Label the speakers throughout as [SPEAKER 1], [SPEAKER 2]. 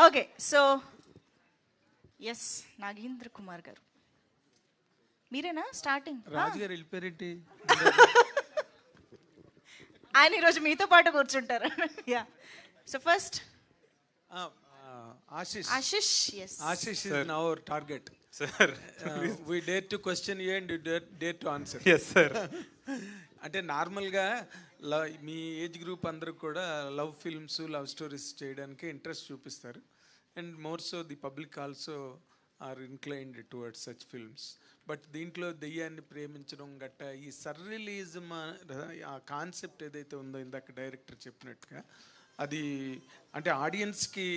[SPEAKER 1] Okay, so S Nagendra Kumar garu, మీరేనా starting?
[SPEAKER 2] రాజుగారు వెళ్ళిపోయారేంటి?
[SPEAKER 1] ఆయన ఈరోజు మీతో పాటు కూర్చుంటారు. Yeah, so first
[SPEAKER 2] Ashish.
[SPEAKER 1] Ashish, yes.
[SPEAKER 2] Ashish is now our target.
[SPEAKER 3] Sir,
[SPEAKER 2] We dare to question you and you dare to answer.
[SPEAKER 3] yes sir.
[SPEAKER 2] అంటే నార్మల్గా మీ ఏజ్ గ్రూప్ అందరూ కూడా లవ్ ఫిల్మ్స్, లవ్ స్టోరీస్ చేయడానికి ఇంట్రెస్ట్ చూపిస్తారు. And more so the public also are inclined towards such films. But దీంట్లో దెయ్యాన్ని ప్రేమించడం గట్ట ఈ సర్రియలిజం ఆ కాన్సెప్ట్ ఏదైతే ఉందో ఇందాక డైరెక్టర్ చెప్పినట్టుగా అది అంటే ఆడియన్స్కి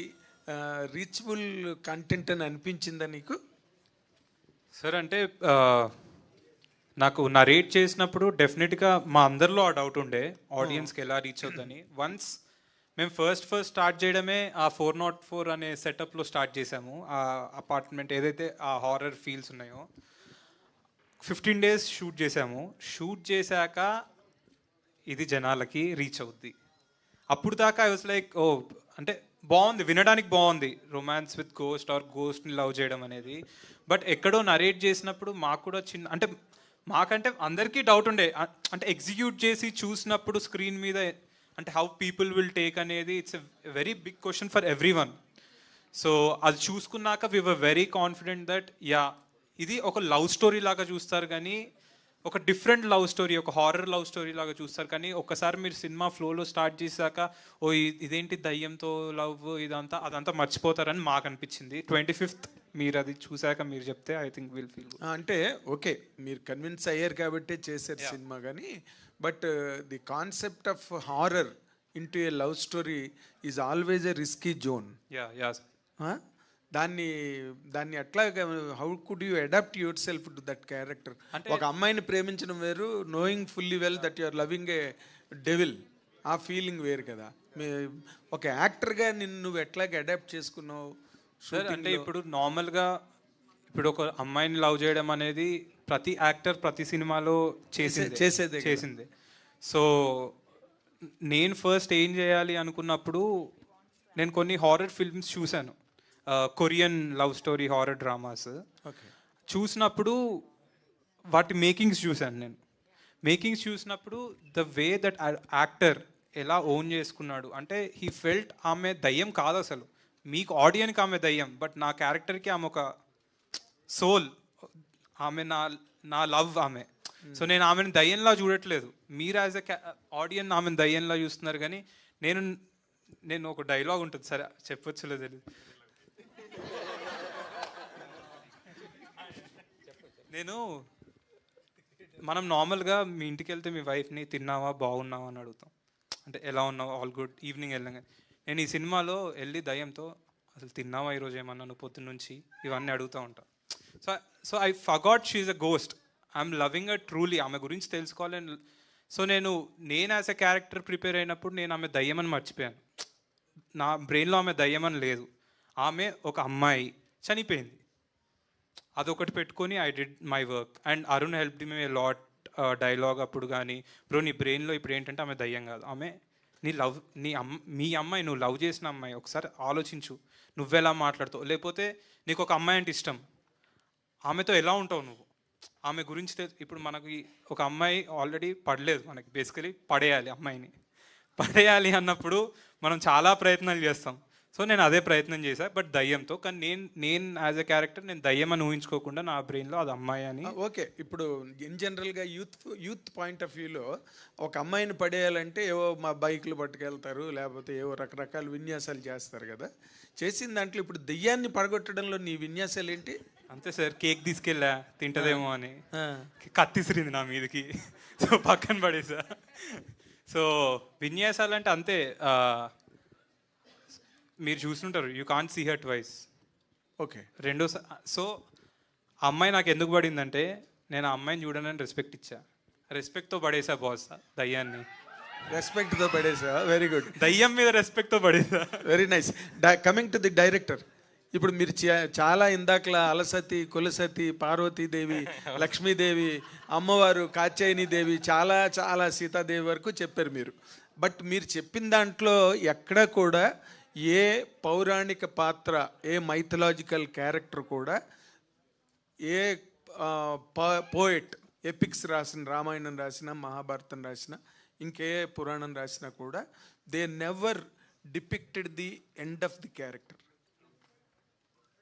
[SPEAKER 2] రీచబుల్ కంటెంట్ అని అనిపించిందా నీకు?
[SPEAKER 3] సార్ అంటే నాకు నరేట్ చేసినప్పుడు డెఫినెట్గా మా అందరిలో ఆ డౌట్ ఉండే ఆడియన్స్కి ఎలా రీచ్ అవుతుందని. వన్స్ మేము ఫస్ట్ స్టార్ట్ చేయడమే ఆ 404 అనే సెటప్లో స్టార్ట్ చేసాము. ఆ అపార్ట్మెంట్ ఏదైతే ఆ హారర్ ఫీల్స్ ఉన్నాయో 15 days షూట్ చేసాము. షూట్ చేశాక ఇది జనాలకి రీచ్ అవుద్ది. అప్పుడు దాకా ఐ వాస్ లైక్ ఓ అంటే బాగుంది, వినడానికి బాగుంది, రొమాన్స్ విత్ గోస్ట్ ఆర్ గోస్ట్ని లవ్ చేయడం అనేది. బట్ ఎక్కడో నరేట్ చేసినప్పుడు మాకు కూడా చిన్న అంటే మాకంటే అందరికీ డౌట్ ఉండే, అంటే ఎగ్జిక్యూట్ చేసి చూసినప్పుడు స్క్రీన్ మీద అంటే హౌ పీపుల్ విల్ టేక్ అనేది it's a very big question for everyone. So అది చూసుకున్నాక we were very confident that yeah ఇది ఒక లవ్ స్టోరీ లాగా చూస్తారు, కానీ ఒక డిఫరెంట్ లవ్ స్టోరీ, ఒక హారర్ లవ్ స్టోరీ లాగా చూస్తారు. కానీ ఒక్కసారి మీరు సినిమా ఫ్లోలో స్టార్ట్ చేశాక ఓ ఇదేంటి దయ్యంతో లవ్ అదంతా మర్చిపోతారని మాకు అనిపించింది. 25th మీరు అది చూశాక మీరు చెప్తే ఐ థింక్ విల్ ఫీల్.
[SPEAKER 2] అంటే ఓకే, మీరు కన్విన్స్ అయ్యారు కాబట్టి చేశారు సినిమా. కానీ but the concept of horror into a love story is always a risky zone. దాన్ని ఎట్లా how could you adapt yourself to that character? ఒక అమ్మాయిని ప్రేమించడం వేరు, knowing fully well that your loving a devil, ఆ feeling వేరు కదా. ఒక యాక్టర్గా నువ్వు ఎట్లాగ అడాప్ట్ చేసుకున్నావు?
[SPEAKER 3] సార్ అంటే ఇప్పుడు నార్మల్గా ఇప్పుడు ఒక అమ్మాయిని లవ్ చేయడం అనేది ప్రతి యాక్టర్ ప్రతి సినిమాలో చేసిందే. సో నేను ఫస్ట్ ఏం చేయాలి అనుకున్నప్పుడు నేను కొన్ని హారర్ ఫిల్మ్స్ చూశాను, Korean love story horror dramas. చూసినప్పుడు వాటి మేకింగ్స్ చూశాను. నేను మేకింగ్స్ చూసినప్పుడు ద వే దట్ యాక్టర్ ఎలా ఓన్ చేసుకున్నాడు అంటే హీ ఫెల్ట్ ఆమె దయ్యం కాదు అసలు, మీకు ఆడియన్కి ఆమె దయ్యం, బట్ నా క్యారెక్టర్కి ఆమె ఒక సోల్, ఆమె నా లవ్ ఆమె. సో నేను ఆమెను దయ్యంలా చూడట్లేదు, మీరు యాజ్ ఎ ఆడియన్ ఆమెను దయ్యంలా చూస్తున్నారు. కానీ నేను ఒక డైలాగ్ ఉంటుంది, సరే చెప్పొచ్చులే తెలియదు. మనం నార్మల్గా మీ ఇంటికి వెళ్తే మీ వైఫ్ని తిన్నావా బాగున్నావా అని అడుగుతాం, అంటే ఎలా ఉన్నావు, ఆల్ గుడ్, ఈవినింగ్ వెళ్ళగా. నేను ఈ సినిమాలో వెళ్ళి దయ్యంతో అసలు తిన్నావా ఈరోజు ఏమన్నా నువ్వు పొద్దున్న నుంచి, ఇవన్నీ అడుగుతూ ఉంటా. So I forgot she is a ghost, I'm loving a truly, ఆమె గురించి తెలుసుకోవాలని. సో నేను యాజ్ ఎ క్యారెక్టర్ ప్రిపేర్ అయినప్పుడు నేను ఆమె దయ్యం అని మర్చిపోయాను. నా బ్రెయిన్లో ఆమె దయ్యం అని లేదు, ఆమె ఒక అమ్మాయి చనిపోయింది, అదొకటి పెట్టుకొని I did my work. And Arun help me a lot dialogue అప్పుడు. కానీ బ్రో నీ బ్రెయిన్లో ఇప్పుడు ఏంటంటే ఆమె దయ్యం కాదు, ఆమె మీ అమ్మాయి, నువ్వు లవ్ చేసిన అమ్మాయి, ఒకసారి ఆలోచించు నువ్వెలా మాట్లాడుతావు, లేకపోతే నీకు ఒక అమ్మాయి అంటే ఇష్టం, ఆమెతో ఎలా ఉంటావు నువ్వు, ఆమె గురించి ఇప్పుడు మనకి ఒక అమ్మాయి ఆల్రెడీ పడలేదు, మనకి బేసికలీ అమ్మాయిని పడేయాలి అన్నప్పుడు మనం చాలా ప్రయత్నాలు చేస్తాం. సో నేను అదే ప్రయత్నం చేశాను, బట్ దయ్యంతో. కానీ నేను యాజ్ ఎ క్యారెక్టర్ నేను దయ్యం అని ఊహించుకోకుండా నా బ్రెయిన్లో అది అమ్మాయి అని.
[SPEAKER 2] ఓకే, ఇప్పుడు ఇన్ జనరల్గా యూత్ పాయింట్ ఆఫ్ వ్యూలో ఒక అమ్మాయిని పడేయాలంటే ఏవో మా బైకులు పట్టుకెళ్తారు, లేకపోతే ఏవో రకరకాల విన్యాసాలు చేస్తారు కదా. చేసిన దాంట్లో ఇప్పుడు దెయ్యాన్ని పడగొట్టడంలో నీ విన్యాసాలు ఏంటి?
[SPEAKER 3] అంతే సార్, కేక్ తీసుకెళ్ళా తింటదేమో అని, కత్తిసిరింది నా మీదకి, సో పక్కన పడేసా. సో విన్యాసాలు అంటే అంతే, మీరు చూస్తుంటారు, you can't see her twice.
[SPEAKER 2] Okay,
[SPEAKER 3] so ఆ అమ్మాయి నాకు ఎందుకు పడిందంటే నేను ఆ అమ్మాయిని చూడనని రెస్పెక్ట్ ఇచ్చా, రెస్పెక్ట్తో పడేసా బాస్ దయ్యాన్ని.
[SPEAKER 2] రెస్పెక్ట్తో పడేసా, వెరీ గుడ్.
[SPEAKER 3] దయ్యం మీద రెస్పెక్ట్తో పడేసా,
[SPEAKER 2] very nice. Coming to the director, ఇప్పుడు మీరు చాలా ఇందాకలా అలసతి, కులసతి, పార్వతీదేవి, లక్ష్మీదేవి, అమ్మవారు కాత్యాయనీదేవి, చాలా సీతాదేవి వరకు చెప్పారు మీరు. బట్ మీరు చెప్పిన దాంట్లో ఎక్కడ కూడా ఏ పౌరాణిక పాత్ర, ఏ మైథలాజికల్ క్యారెక్టర్ కూడా, ఏ పోయెట్ ఎపిక్స్ రాసిన, రామాయణం రాసిన, మహాభారతం రాసిన, ఇంకే పురాణం రాసినా కూడా they never depicted the end of the character.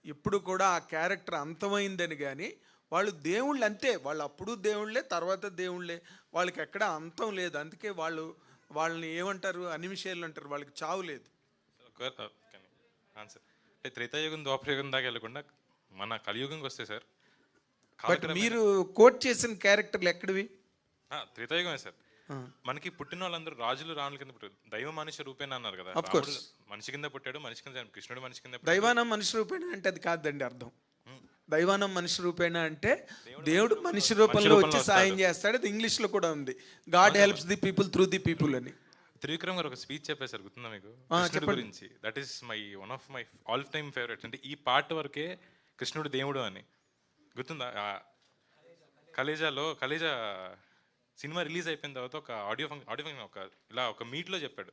[SPEAKER 2] ఎప్పుడు కూడా ఆ క్యారెక్టర్ అంతమైందని కానీ, వాళ్ళు దేవుళ్ళు అంతే, వాళ్ళు అప్పుడు దేవుళ్ళే, తర్వాత దేవుళ్ళే, వాళ్ళకి ఎక్కడ అంతం లేదు. అందుకే వాళ్ళని ఏమంటారు, అనిమిషేలు అంటారు, వాళ్ళకి చావు లేదు.
[SPEAKER 4] ఆన్సర్ అంటే త్రేతాయుగం ద్వాపరయుగం దాకా వెళ్ళకుండా మన కలియుగంకి వస్తే సార్,
[SPEAKER 2] బట్ మీరు కోట్ చేసిన క్యారెక్టర్లు ఎక్కడివి?
[SPEAKER 4] త్రేతాయుగమే సార్. మనకి పుట్టిన వాళ్ళందరూ రాజులు రాముల కింద పుట్టారు, దైవ మనిషి రూపేణ అన్నారు కదా. మనిషి కింద పుట్టాడు, మనిషి కింద, కృష్ణుడు మనిషి కింద.
[SPEAKER 2] దైవానం మనిషి రూపేణ అంటే అది కాదండి అర్థం. దైవానం మనిషి రూపేణ అంటే దేవుడు మనిషి రూపంలో వచ్చి సాయం చేస్తాడు. అది ఇంగ్లీష్ లో కూడా ఉంది, God helps the people through the people అని.
[SPEAKER 4] త్రివిక్రమ్ గారు ఒక స్పీచ్ చెప్పారు సార్, గుర్తుందా మీకు? కృష్ణుడి గురించి. That is one of my all time favourite. అంటే ఈ పార్ట్ వరకే కృష్ణుడు దేవుడు అని గుర్తుందా? కలేజా సినిమా రిలీజ్ అయిపోయిన తర్వాత ఒక ఆడియో ఫంక్షన్ ఒక మీట్లో చెప్పాడు,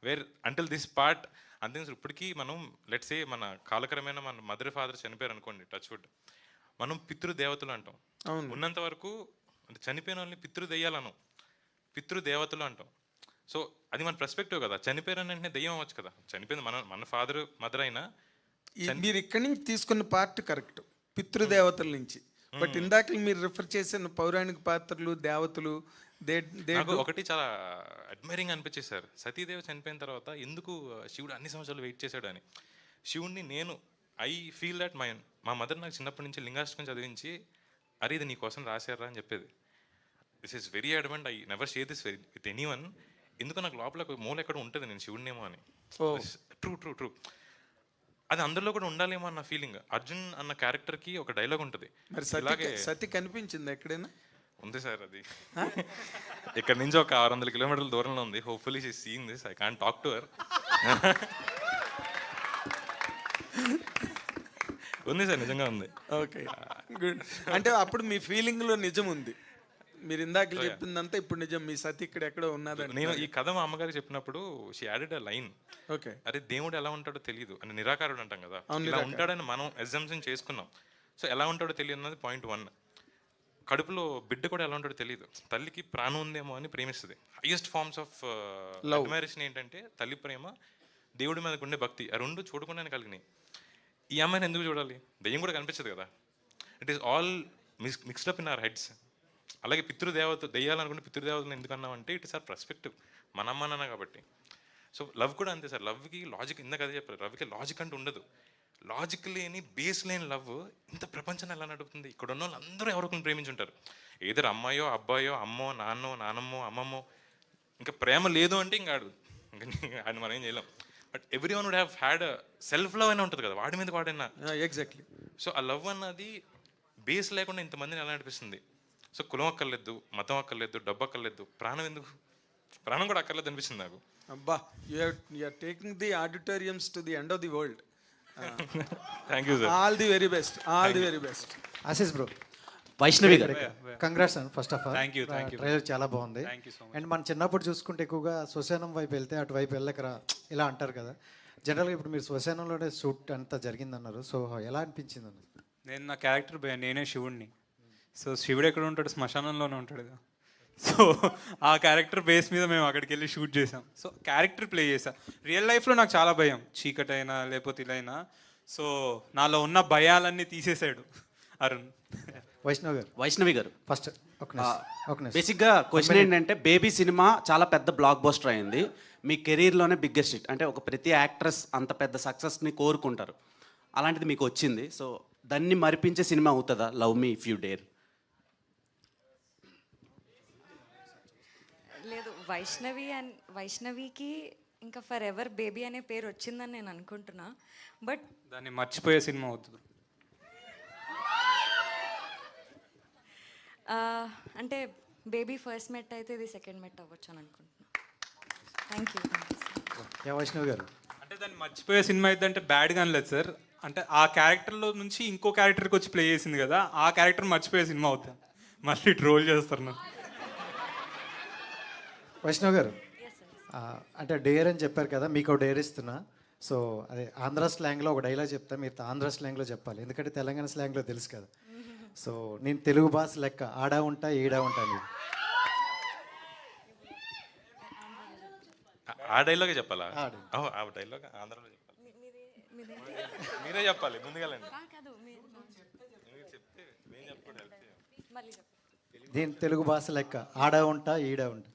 [SPEAKER 4] వేర్ అంటిల్ దిస్ పార్ట్ అంతే. ఇప్పటికీ మనం లెట్స్ సే మన కాలక్రమేణా మన మదర్ ఫాదర్ చనిపోయారు అనుకోండి, టచ్ వుడ్, మనం పితృదేవతలు అంటాం. ఉన్నంత వరకు అంటే చనిపోయిన వాళ్ళని పితృదెయ్యాలను, పితృదేవతలు అంటాం. సో అది మన పర్స్పెక్టివ్ కదా. చనిపోయారని వెంటనే దెయ్యం అవ్వచ్చు కదా. చనిపోయింది మన ఫాదర్ మదర్ అయినా.
[SPEAKER 2] మీరు ఇక్కడి నుంచి తీసుకున్న పార్ట్ కరెక్ట్, పితృదేవతల నుంచి. బట్ ఇందాక మీరు రిఫర్ చేసిన పౌరాణిక పాత్రలు, దేవతలు,
[SPEAKER 4] ఒకటి చాలా అడ్మైరింగ్ అనిపించేది సార్. సతీదేవి చనిపోయిన తర్వాత ఎందుకు శివుడు అన్ని సంవత్సరాలు వెయిట్ చేశాడు అని. శివుడిని ఐ ఫీల్ దట్ మా మదర్ నాకు చిన్నప్పటి నుంచి లింగాష్టకం చదివించి, అరే ఇది నీ కోసం రాశారా అని చెప్పేది. This is very Advent. I never share this with anyone. ఎందుకు నాకు లోపల మూల ఎక్కడ ఉంటుంది నేను శివుడినేమో అని. ట్రూ అది అందరిలో కూడా ఉండాలేమో అన్న ఫీలింగ్. అర్జున్ అన్న క్యారెక్టర్కి ఒక డైలాగ్ ఉంటుంది.
[SPEAKER 2] మరి సతి కనిపించింది ఎక్కడైనా?
[SPEAKER 4] ఉంది సార్, అది ఇక్కడ నుంచి ఒక 600 కిలోమీటర్ల దూరంలో ఉంది. Hopefully she seeing this. I can't talk to her. ఉంది సార్, నిజంగా ఉంది.
[SPEAKER 2] Okay, good. అంటే అప్పుడు మీ ఫీలింగ్ లో నిజం ఉంది. మీరు ఇందాక చెప్పిందంతా ఇప్పుడు నిజం. మీ సతి ఇక్కడ ఎక్కడో ఉన్నదని.
[SPEAKER 4] నేను ఈ కథ మా అమ్మగారికి చెప్పినప్పుడు she added a line.
[SPEAKER 2] Okay,
[SPEAKER 4] అరే దేవుడు ఎలా ఉంటాడో తెలియదు అని, నిరాకారుడు అంటాం కదా, ఇలా ఉంటాడని మనం అజంప్షన్ చేసుకున్నాం. సో ఎలా ఉంటాడో తెలియదు అన్నది పాయింట్ 1. కడుపులో బిడ్డ కూడా ఎలా ఉంటాడో తెలియదు. తల్లికి ప్రాణం ఉందేమో అని ప్రేమిస్తుంది. హైయెస్ట్ ఫార్మ్స్ ఆఫ్ అడ్మైరేషన్ ఏంటంటే తల్లి ప్రేమ, దేవుడి మీదకు ఉండే భక్తి. ఆ రెండు చూడకుండానే కలిగినాయి. ఈ అమ్మాయిని ఎందుకు చూడాలి? దెయ్యం కూడా కనిపించదు కదా. It is all mixed up in our heads. అలాగే దెయ్యాలనుకుంటే పితృదేవతలు ఎందుకు అన్నామంటే ఇట్ ఇస్ ఆర్ పర్స్పెక్టివ్, మన అమ్మ నాన్న కాబట్టి. సో లవ్ కూడా అంతే సార్. లవ్కి లాజిక్, ఇందాక అదే చెప్పారు, లవ్కి లాజిక్ అంటూ ఉండదు. లాజిక్ లేని, బేస్ లేని లవ్ ఇంత ప్రపంచాన్ని ఎలా నడుపుతుంది? ఇక్కడ ఉన్న వాళ్ళు అందరూ ఎవరికొకరిని ప్రేమించుంటారు. ఏదో అమ్మాయో అబ్బాయో, అమ్మో నాన్నో నానమ్మో అమ్మమ్మో. ఇంకా ప్రేమ లేదు అంటే ఇంకా ఆయన మనం ఏం చేయలేం. But everyone would have had self love అయినా ఉంటుంది కదా, వాడి మీద వాడైనా.
[SPEAKER 2] ఎగ్జాక్ట్లీ.
[SPEAKER 4] సో ఆ లవ్ అన్నది బేస్ లేకుండా ఇంతమందిని ఎలా నడిపిస్తుంది. సో కులం అక్కర్లేదు, మతం అక్కర్లేదు, డబ్బు అక్కర్లేదు, ప్రాణం ఎందుకు? ప్రాణం కూడా అక్కర్లేదు అనిపిస్తుంది నాకు.
[SPEAKER 2] అబ్బా, you're taking the auditoriums to the end of the world.
[SPEAKER 4] Thank you sir.
[SPEAKER 2] All the very best. All the very best.
[SPEAKER 5] Ashish bro,
[SPEAKER 6] Vaishnavi గారు,
[SPEAKER 5] congrats and first of all.
[SPEAKER 3] Thank you.
[SPEAKER 5] Trailer చాలా బాగుంది. అండ్ మన చిన్నప్పుడు చూసుకుంటే ఎక్కువగా శ్మశానం వైపు వెళ్తే అటువైపు వెళ్ళకరా ఇలా అంటారు కదా. జనరల్గా ఇప్పుడు మీరు శ్మశానంలోనే షూట్ అంతా జరిగిందన్నారు. సో ఎలా అనిపించింది అన్న?
[SPEAKER 3] నేను నా క్యారెక్టర్ నేనే శివుడిని. సో శివుడు ఎక్కడ ఉంటాడు? శ్మశానంలోనే ఉంటాడు కదా. సో ఆ క్యారెక్టర్ బేస్ మీద మేము అక్కడికి వెళ్ళి షూట్ చేసాం. సో క్యారెక్టర్ ప్లే చేసాం. రియల్ లైఫ్లో నాకు చాలా భయం, చీకటైనా లేకపోతే ఇలా అయినా. సో నాలో ఉన్న భయాలన్నీ తీసేసాడు అరుణ్.
[SPEAKER 6] వైష్ణవి గారు
[SPEAKER 5] ఫస్ట్
[SPEAKER 6] బేసిక్గా క్వశ్చన్ ఏంటంటే, బేబీ సినిమా చాలా పెద్ద బ్లాక్ బస్టర్ అయింది. మీ కెరీర్లోనే బిగ్గెస్ట్ హిట్. అంటే ఒక ప్రతి యాక్ట్రెస్ అంత పెద్ద సక్సెస్ని కోరుకుంటారు, అలాంటిది మీకు వచ్చింది. సో దాన్ని మరిపించే సినిమా అవుతుందా love me if you dare?
[SPEAKER 7] లేదు, వైష్ణవికి ఇంకా ఫర్ ఎవర్ బేబీ అనే పేరు వచ్చిందని నేను అనుకుంటున్నా. బట్
[SPEAKER 3] దాన్ని మర్చిపోయే సినిమా అవుతుంది.
[SPEAKER 7] అంటే బేబీ ఫస్ట్ మెట్ అయితే ఇది సెకండ్ మెట్ అవ్వచ్చు అని అనుకుంటున్నా. Thank you.
[SPEAKER 5] వైష్ణవి గారు,
[SPEAKER 3] అంటే దాన్ని మర్చిపోయే సినిమా అయితే అంటే బ్యాడ్గా అనలేదు సార్. అంటే ఆ క్యారెక్టర్లో నుంచి ఇంకో క్యారెక్టర్కి వచ్చి ప్లే చేసింది కదా, ఆ క్యారెక్టర్ మర్చిపోయే సినిమా అవుతుంది. మళ్ళీ ట్రోల్ చేస్తారు నాకు.
[SPEAKER 5] వైష్ణవ్ గారు, అంటే డేర్ అని చెప్పారు కదా, మీకు డేర్ ఇస్తున్నా. సో అదే ఆంధ్ర స్లాంగ్లో ఒక డైలాగ్ చెప్తా, మీరు ఆంధ్ర స్లాంగ్లో చెప్పాలి, ఎందుకంటే తెలంగాణ స్లాంగ్లో తెలుసు కదా. సో నేను తెలుగు భాష లెక్క ఆడా ఉంటా ఈడా ఉంటా నీకు.
[SPEAKER 4] ఆ డైలాగే చెప్పాలా?
[SPEAKER 5] ఆ dialogue.
[SPEAKER 4] ఆ డైలాగ్ ఆంధ్రలో చెప్పాలి. మీరే చెప్పాలి ముందుగాలండి. మీరు చెప్తే నేను చెప్పండి.
[SPEAKER 7] మళ్ళీ చెప్పు.
[SPEAKER 5] నేను తెలుగు భాష లెక్క ఆడా ఉంటా ఈడా ఉంటా.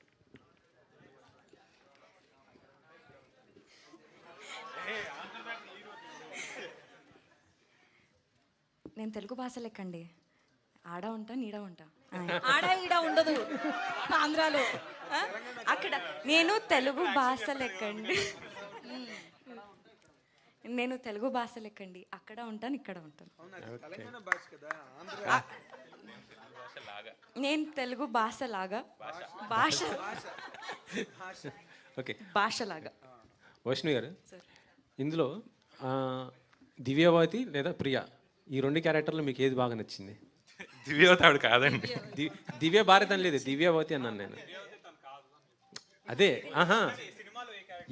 [SPEAKER 7] నేను తెలుగు భాష లెక్కండి, ఆడ ఉంటా నీడ ఉంటా.
[SPEAKER 8] ఆడ ఈడ ఉండదు ఆంధ్రాలో. ఆ?
[SPEAKER 7] అక్కడ నేను తెలుగు భాష లెక్కండి, నేను తెలుగు భాష లెక్కండి, అక్కడ ఉంటాను ఇక్కడ ఉంటాను. నేను తెలుగు భాష లాగా భాష
[SPEAKER 9] ఓకే,
[SPEAKER 7] భాషలాగా.
[SPEAKER 9] వైష్ణవి గారు, ఇందులో దివ్యావతి లేదా ప్రియా, ఈ రెండు క్యారెక్టర్లు మీకు ఏది బాగా నచ్చింది?
[SPEAKER 4] దివ్యవతి ఆవిడ కాదండి.
[SPEAKER 9] దివ్య భారత్ అని లేదు, దివ్యావతి అన్నాను నేను. అదే ఆహా,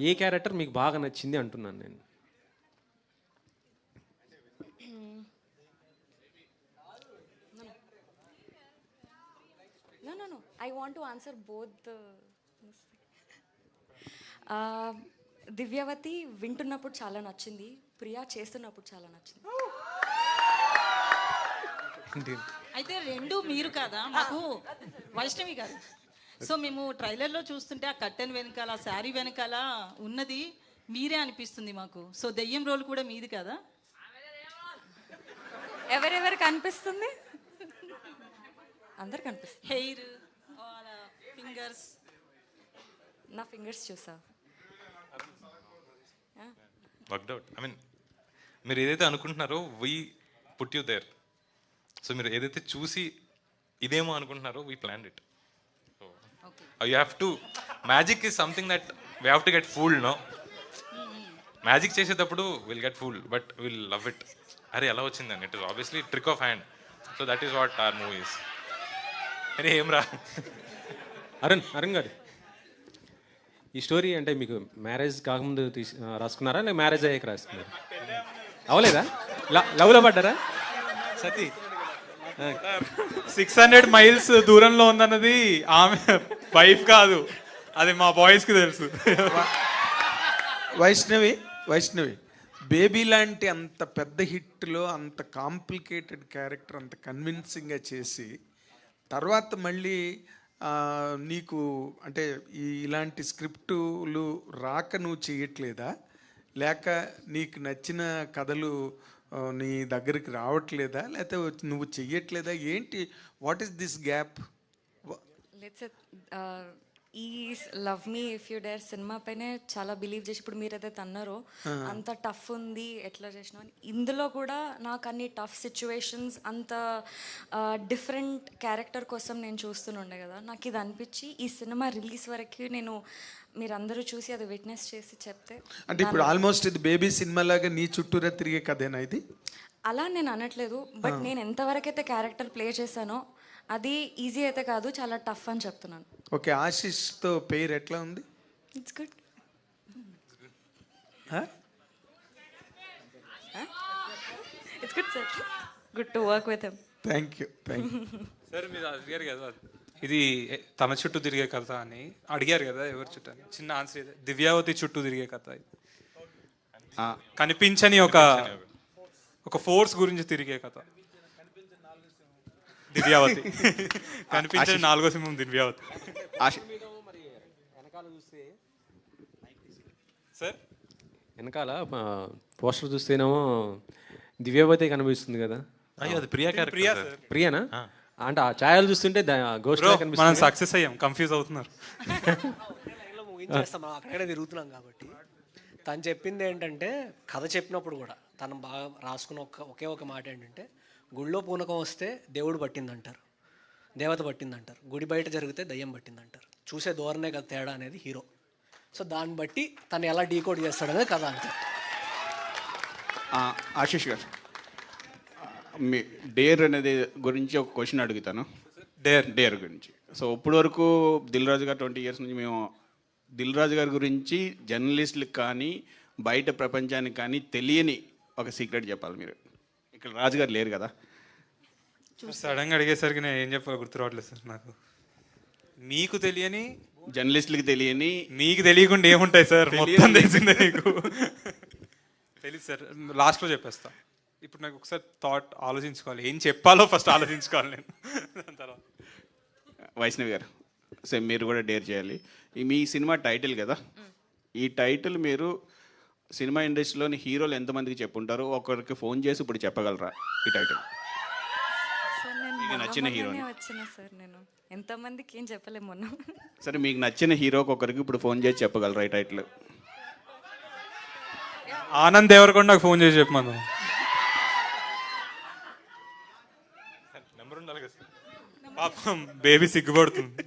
[SPEAKER 9] ఏ క్యారెక్టర్ మీకు బాగా నచ్చింది అంటున్నాను నేను.
[SPEAKER 7] No. I want to answer both the. Divyavathi వింటున్నప్పుడు చాలా నచ్చింది, ప్రియా చేస్తున్నప్పుడు చాలా నచ్చింది.
[SPEAKER 8] అయితే రెండు మీరు కదా మాకు వైష్ణవి గారు. సో మేము ట్రైలర్లో చూస్తుంటే ఆ కట్టెన్ వెనకాల ఆ శారీ వెనకాల ఉన్నది మీరే అనిపిస్తుంది మాకు. సో దెయ్యం రోల్ కూడా మీది కదా?
[SPEAKER 7] ఎవరెవరికి అనిపిస్తుంది? అందరికి అనిపిస్తుంది.
[SPEAKER 8] Hair, fingers.
[SPEAKER 7] నా ఫింగర్స్ చూసా?
[SPEAKER 4] Worked out. ఐ మీన్ మీరు ఏదైతే అనుకుంటున్నారో we put you there. So మీరు ఏదైతే చూసి ఇదేమో అనుకుంటున్నారో we plan it. So you have to, magic is something that we have to get fooled. No, మ్యాజిక్ చేసేటప్పుడు will get fooled but will love it. అరే ఎలా వచ్చిందని, it is obviously trick of hand. So that is what are movies. అరే ఏం రా
[SPEAKER 9] అరుణ్ గారు, ఈ స్టోరీ అంటే మీకు మ్యారేజ్ కాకముందు రాసుకున్నారా, లేక మ్యారేజ్ అయ్యాక రాసుకున్నారా? అవలేదా? లవ్లో పడ్డారా?
[SPEAKER 3] సతీ 600 మైల్స్ దూరంలో ఉందన్నది ఆమె వైఫ్ కాదు, అది మా బాయ్స్కి తెలుసు.
[SPEAKER 2] వైష్ణవి బేబీ లాంటి అంత పెద్ద హిట్లో అంత కాంప్లికేటెడ్ క్యారెక్టర్ అంత కన్విన్సింగ్గా చేసి తర్వాత మళ్ళీ నీకు అంటే ఇలాంటి స్క్రిప్టులు రాక నువ్వు చేయట్లేదా, లేక నీకు నచ్చిన కథలు నీ దగ్గరికి రావట్లేదా, లేకపోతే నువ్వు చెయ్యట్లేదా, ఏంటి? What is this gap?
[SPEAKER 7] ఈ love me if you dare సినిమా పైనే చాలా బిలీవ్ చేసి, ఇప్పుడు మీరు ఏదైతే అన్నారో అంత టఫ్ ఉంది ఎట్లా చేసినా అని, ఇందులో కూడా నాకు అన్ని టఫ్ సిచ్యువేషన్స్ అంత డిఫరెంట్ క్యారెక్టర్ కోసం నేను చూస్తుండే కదా. నాకు ఇది అనిపించి ఈ సినిమా రిలీజ్ వరకు నేను మీరందరూ చూసి అది విట్నెస్ చేసి చెప్తే,
[SPEAKER 2] అంటే ఇప్పుడు ఆల్మోస్ట్ ఇది బేబీ సినిమా లాగా నీ చుట్టూరా తిరిగే కథేనా ఇది?
[SPEAKER 7] అలా నేను అనట్లేదు, బట్ నేను ఎంతవరకు అయితే క్యారెక్టర్ ప్లే చేశానో అది ఈజీ అయితే కాదు, చాలా టఫ్ అని చెప్తున్నాను.
[SPEAKER 2] ఓకే, ఆశిష్తో పేరు ఎట్లా ఉంది?
[SPEAKER 7] It's good. It's good sir, good to work with him.
[SPEAKER 2] Thank you.
[SPEAKER 3] Sir మీరు అడిగారు కదా ఇది తన చుట్టూ తిరిగే కథ అని, అడిగారు కదా ఎవరి చుట్టూ అని. చిన్న ఆన్సర్ ఇదే, దివ్యావతి చుట్టూ తిరిగే కథ ఇది. కనిపించని ఒక ఫోర్స్ గురించి తిరిగే కథ దివ్యావతి. కనిపించని 4వ సింహం దివ్యావతి. సార్
[SPEAKER 9] వెనకాల పోస్టర్ చూస్తేనేమో దివ్యావతి కనిపిస్తుంది కదా.
[SPEAKER 4] అయ్యో అది ప్రియా క్యారెక్టర్.
[SPEAKER 9] ప్రియానా? అంటే ఆ ఛాయలు చూస్తుంటే గోస్ట్
[SPEAKER 3] మనం సక్సెస్ అయ్యాం, కన్ఫ్యూజ్ అవుతున్నారు.
[SPEAKER 10] ఊహించేస్తాం, మనం అక్కడే తిరుగుతున్నాం కాబట్టి. తను చెప్పింది ఏంటంటే, కథ చెప్పినప్పుడు కూడా తను బాగా రాసుకున్న ఒకే ఒక మాట ఏంటంటే, గుళ్ళో పూనకం వస్తే దేవుడు పట్టిందంటారు, దేవత పట్టిందంటారు, గుడి బయట జరిగితే దయ్యం పట్టిందంటారు. చూసే ధోరణే కదా తేడా అనేది హీరో. సో దాన్ని బట్టి తను ఎలా డీకోడ్ చేస్తాడనేది కథ అంతే.
[SPEAKER 11] ఆశీష్ గారు, మీ డేర్ అనేది గురించి ఒక క్వశ్చన్ అడుగుతాను. డేర్ గురించి. సో ఇప్పటి వరకు దిల్ రాజు గారు 20 years నుంచి మేము దిల్ రాజు గారి గురించి జర్నలిస్టులకు కానీ బయట ప్రపంచానికి కానీ తెలియని ఒక సీక్రెట్ చెప్పాలి మీరు. ఇక్కడ రాజుగారు లేరు కదా.
[SPEAKER 3] సడన్గా అడిగేసరికి నేను ఏం చెప్పాలో గుర్తు రావట్లేదు సార్ నాకు. మీకు తెలియని,
[SPEAKER 11] జర్నలిస్టులకి తెలియని,
[SPEAKER 3] మీకు తెలియకుండా ఏముంటాయి సార్? మొత్తం తెలిసిందే మీకు. తెలియదు సార్, లాస్ట్లో చెప్పేస్తా. ఇప్పుడు నాకు ఒకసారి థాట్ ఆలోచించుకోవాలి, ఏం చెప్పాలో ఫస్ట్ ఆలోచించుకోవాలి నేను. దాని తర్వాత
[SPEAKER 11] వైష్ణవి గారు, సో మీరు కూడా డేర్ చేయాలి. మీ సినిమా టైటిల్ కదా, ఈ టైటిల్ మీరు సినిమా ఇండస్ట్రీలోని హీరోలు ఎంతమందికి చెప్పుంటారు? ఒకరికి ఫోన్ చేసి ఇప్పుడు చెప్పగలరా ఈ టైటిల్? మీకు నచ్చిన హీరోని
[SPEAKER 7] వచ్చిన సార్ నేను ఎంతమందికి ఏం చెప్పలేము మొన్న.
[SPEAKER 11] సరే, మీకు నచ్చిన హీరోకి ఒకరికి ఇప్పుడు ఫోన్ చేసి చెప్పగలరా ఈ టైటిల్?
[SPEAKER 3] ఆనంద్ దేవరకొండకు ఫోన్ చేసి చెప్పమను.
[SPEAKER 4] నెంబర్ ఉండాలి కదా సార్.
[SPEAKER 3] పాపం బేబీ సిగ్గుపడుతుంది.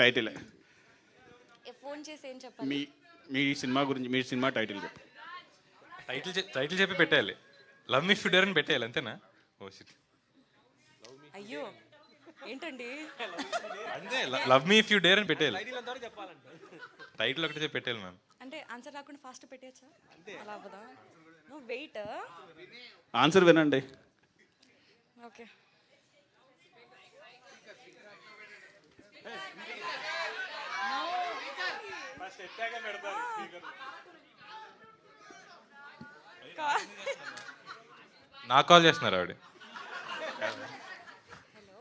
[SPEAKER 11] టైటిల్
[SPEAKER 7] ఫోన్ చేసి ఏం చెప్పాలి?
[SPEAKER 11] మీ సినిమా గురించి, మీ సినిమా టైటిల్ చెప్పు.
[SPEAKER 4] టైటిల్ చెప్పి పెట్టేయాలి. Love me if you dare అని పెట్టేయాలి, అంతేనా? Oh shit.
[SPEAKER 7] అయ్యో ఏంటండి?
[SPEAKER 4] అంతే, love me if you dare అని పెట్టేయాలి. టైటిల్ ఒకటి చెప్పి పెట్టేయాలి మ్యామ్.
[SPEAKER 7] అంటే ఆన్సర్ రాకుండా ఫాస్ట్ పెట్టేయచ్చా? అలా అవ్వదా? No wait.
[SPEAKER 11] ఆన్సర్ వినండి.
[SPEAKER 7] ఓకే.
[SPEAKER 4] నాకు కాల్ చేస్తున్నారు ఆవిడ.
[SPEAKER 7] Hello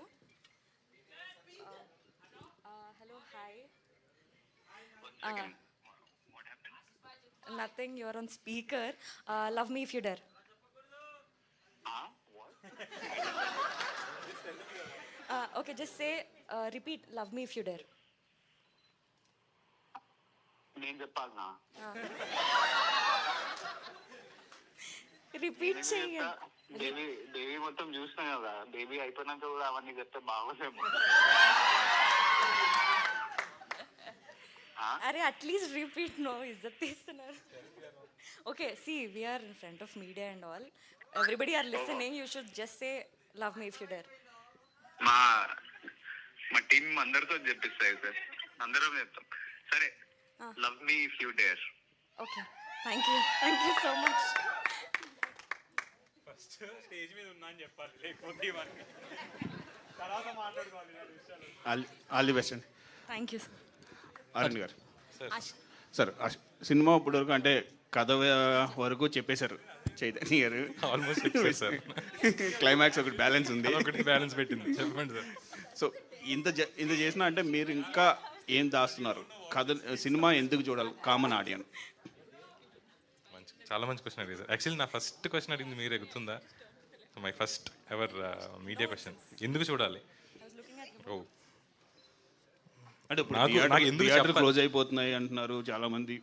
[SPEAKER 7] hello hi. Nothing, your on speaker. Love me if you dare. Okay, just say repeat love me if you dare.
[SPEAKER 12] నేను చెప్పాలనా?
[SPEAKER 7] రిపీట్ చేయండి.
[SPEAKER 12] దేవి మొత్తం చూసినా కదా, దేవి అయిపోయినాక కూడా అవన్నీ చెప్తే బాగోదేమో.
[SPEAKER 7] అరే అట్లీస్ట్ రిపీట్. నో ఇజ్జత్ తీస్తున్నారు. Okay, see we're in front of media and all, everybody are listening. You should just say love me if you dare.
[SPEAKER 12] మా టీం అందరితో చెప్పిస్తాయి సార్, అందరం చెప్తాం. సరే, love me if you dare.
[SPEAKER 7] Okay, thank you so much.
[SPEAKER 3] First stage మీద ఉన్నా అని చెప్పాలి, లేకపోతే ఇవన్నీ తర్వాత మాట్లాడుకోవాలి.
[SPEAKER 11] ఆల్ ది బెస్ట్ అండి.
[SPEAKER 7] Thank you sir.
[SPEAKER 11] అరుణ్ గారు. సార్, సినిమా ఇప్పుడు వరకు అంటే కథ వరకు చెప్పేశారు చైతన్య గారు.
[SPEAKER 4] ఆల్మోస్ట్ చెప్పేశారు సార్.
[SPEAKER 11] క్లైమాక్స్ ఒకటి బ్యాలెన్స్ ఉంది,
[SPEAKER 4] ఒకటి బ్యాలెన్స్ పెట్టింది. చెప్పండి సార్.
[SPEAKER 11] సో ఇంత చేసినా అంటే మీరు ఇంకా ఏం దాస్తున్నారు? కథ, సినిమా ఎందుకు చూడాలి కామన్ ఆడియన్?
[SPEAKER 4] చాలా మంచి క్వశ్చన్ అడిగింది సార్. యాక్చువల్లీ నా ఫస్ట్ క్వశ్చన్ అడిగింది మీరే, గుర్తుందా? My first ever media question, ఎందుకు చూడాలి? ఓ,
[SPEAKER 11] అంటే నాకు ఎందుకు క్లోజ్ అయిపోతున్నాయి అంటున్నారు చాలా మంది.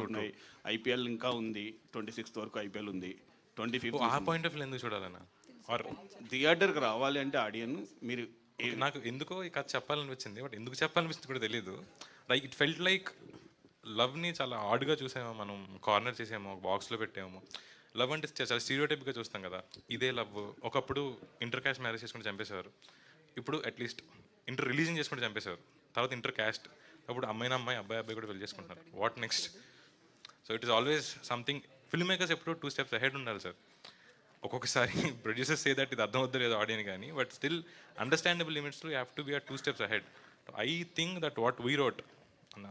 [SPEAKER 11] ఉన్నాయి, ఐపీఎల్ ఇంకా ఉంది, 26th వరకు ఐపీఎల్ ఉంది, 25th.
[SPEAKER 4] ఆ పాయింట్ ఆఫ్ వ్యూ ఎందుకు చూడాలన్నా? ఆర్
[SPEAKER 11] థియేటర్కి రావాలి అంటే ఆడియన్ మీరు.
[SPEAKER 4] నాకు ఎందుకో ఈ కథ చెప్పాలనిపించింది, బట్ ఎందుకు చెప్పాలనిపిస్తుంది కూడా తెలియదు. లైక్ ఇట్ ఫెల్ట్ లైక్ లవ్ని చాలా ఆడ్గా చూసామో, మనం కార్నర్ చేసామో, బాక్స్లో పెట్టామో. లవ్ అంటే చాలా స్టీరియోటైప్గా చూస్తాం కదా, ఇదే లవ్. ఒకప్పుడు ఇంటర్ క్యాస్ట్ మ్యారేజ్ చేసుకుంటే చంపేసేవారు, ఇప్పుడు అట్లీస్ట్ ఇంటర్ రిలీజన్ చేసుకుంటే చంపేసేవారు. తర్వాత ఇంటర్ క్యాస్ట్, అప్పుడు అమ్మాయి అబ్బాయి కూడా పెళ్లి చేసుకుంటున్నారు. What next? So it is always something. Film makers ఎప్పుడు 2 steps అహెడ్ ఉండాలి సార్. ఒక్కొక్కసారి ప్రొడ్యూసర్స్ సే దట్ ఇది అర్థం అవుద్దో లేదో ఆడియన్ కానీ, బట్ స్టిల్ అండర్స్టాండబుల్ లిమిట్స్లో you have to be 2 steps ahead. I think that what we wrote,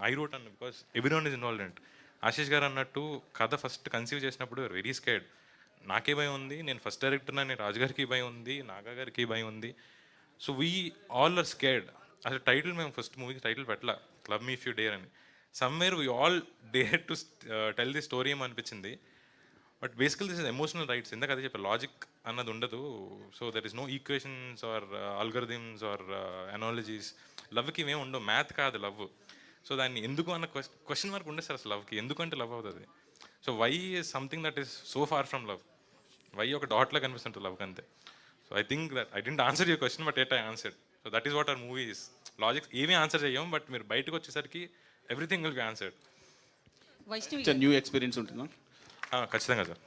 [SPEAKER 4] I wrote అన్న because everyone is involved in it. Ashish garu అన్నట్టు కథ ఫస్ట్ కన్సీవ్ చేసినప్పుడు వెరీ స్కేర్డ్. నాకే భయం ఉంది, నేను ఫస్ట్ డైరెక్టర్ అని, రాజుగారికి భయం ఉంది, నాగా గారికి భయం ఉంది. So we all are scared. అసలు టైటిల్ మేము ఫస్ట్ మూవీకి టైటిల్ పెట్టలా, love me if you dare అని. Somewhere we all dare to tell the story ఏమో అనిపించింది. బట్ బేసికల్ దిస్ ఇస్ ఎమోషనల్ రైట్స్. ఎందుకు అదే చెప్పారు, లాజిక్ అన్నది ఉండదు. So there is no equations or algorithms or analogies. లవ్కి ఇవేం ఉండవు, మ్యాథ్ కాదు లవ్. సో దాన్ని ఎందుకు అన్న క్వశ్చన్ మార్క్ ఉండదు సార్ అసలు లవ్కి. ఎందుకంటే లవ్ అవుతుంది. So why is something that is so far from love. Why ఒక డాట్లో కనిపిస్తుంటుంది లవ్కి, అంతే. So I think that I didn't answer your question, but at I answered. So that is what our movie is. Logics ఏమీ answer చేయం, but మీరు బయటకు వచ్చేసరికి everything will be answered.
[SPEAKER 11] New experience ఉంటుందా?
[SPEAKER 4] ఖచ్చితంగా sir.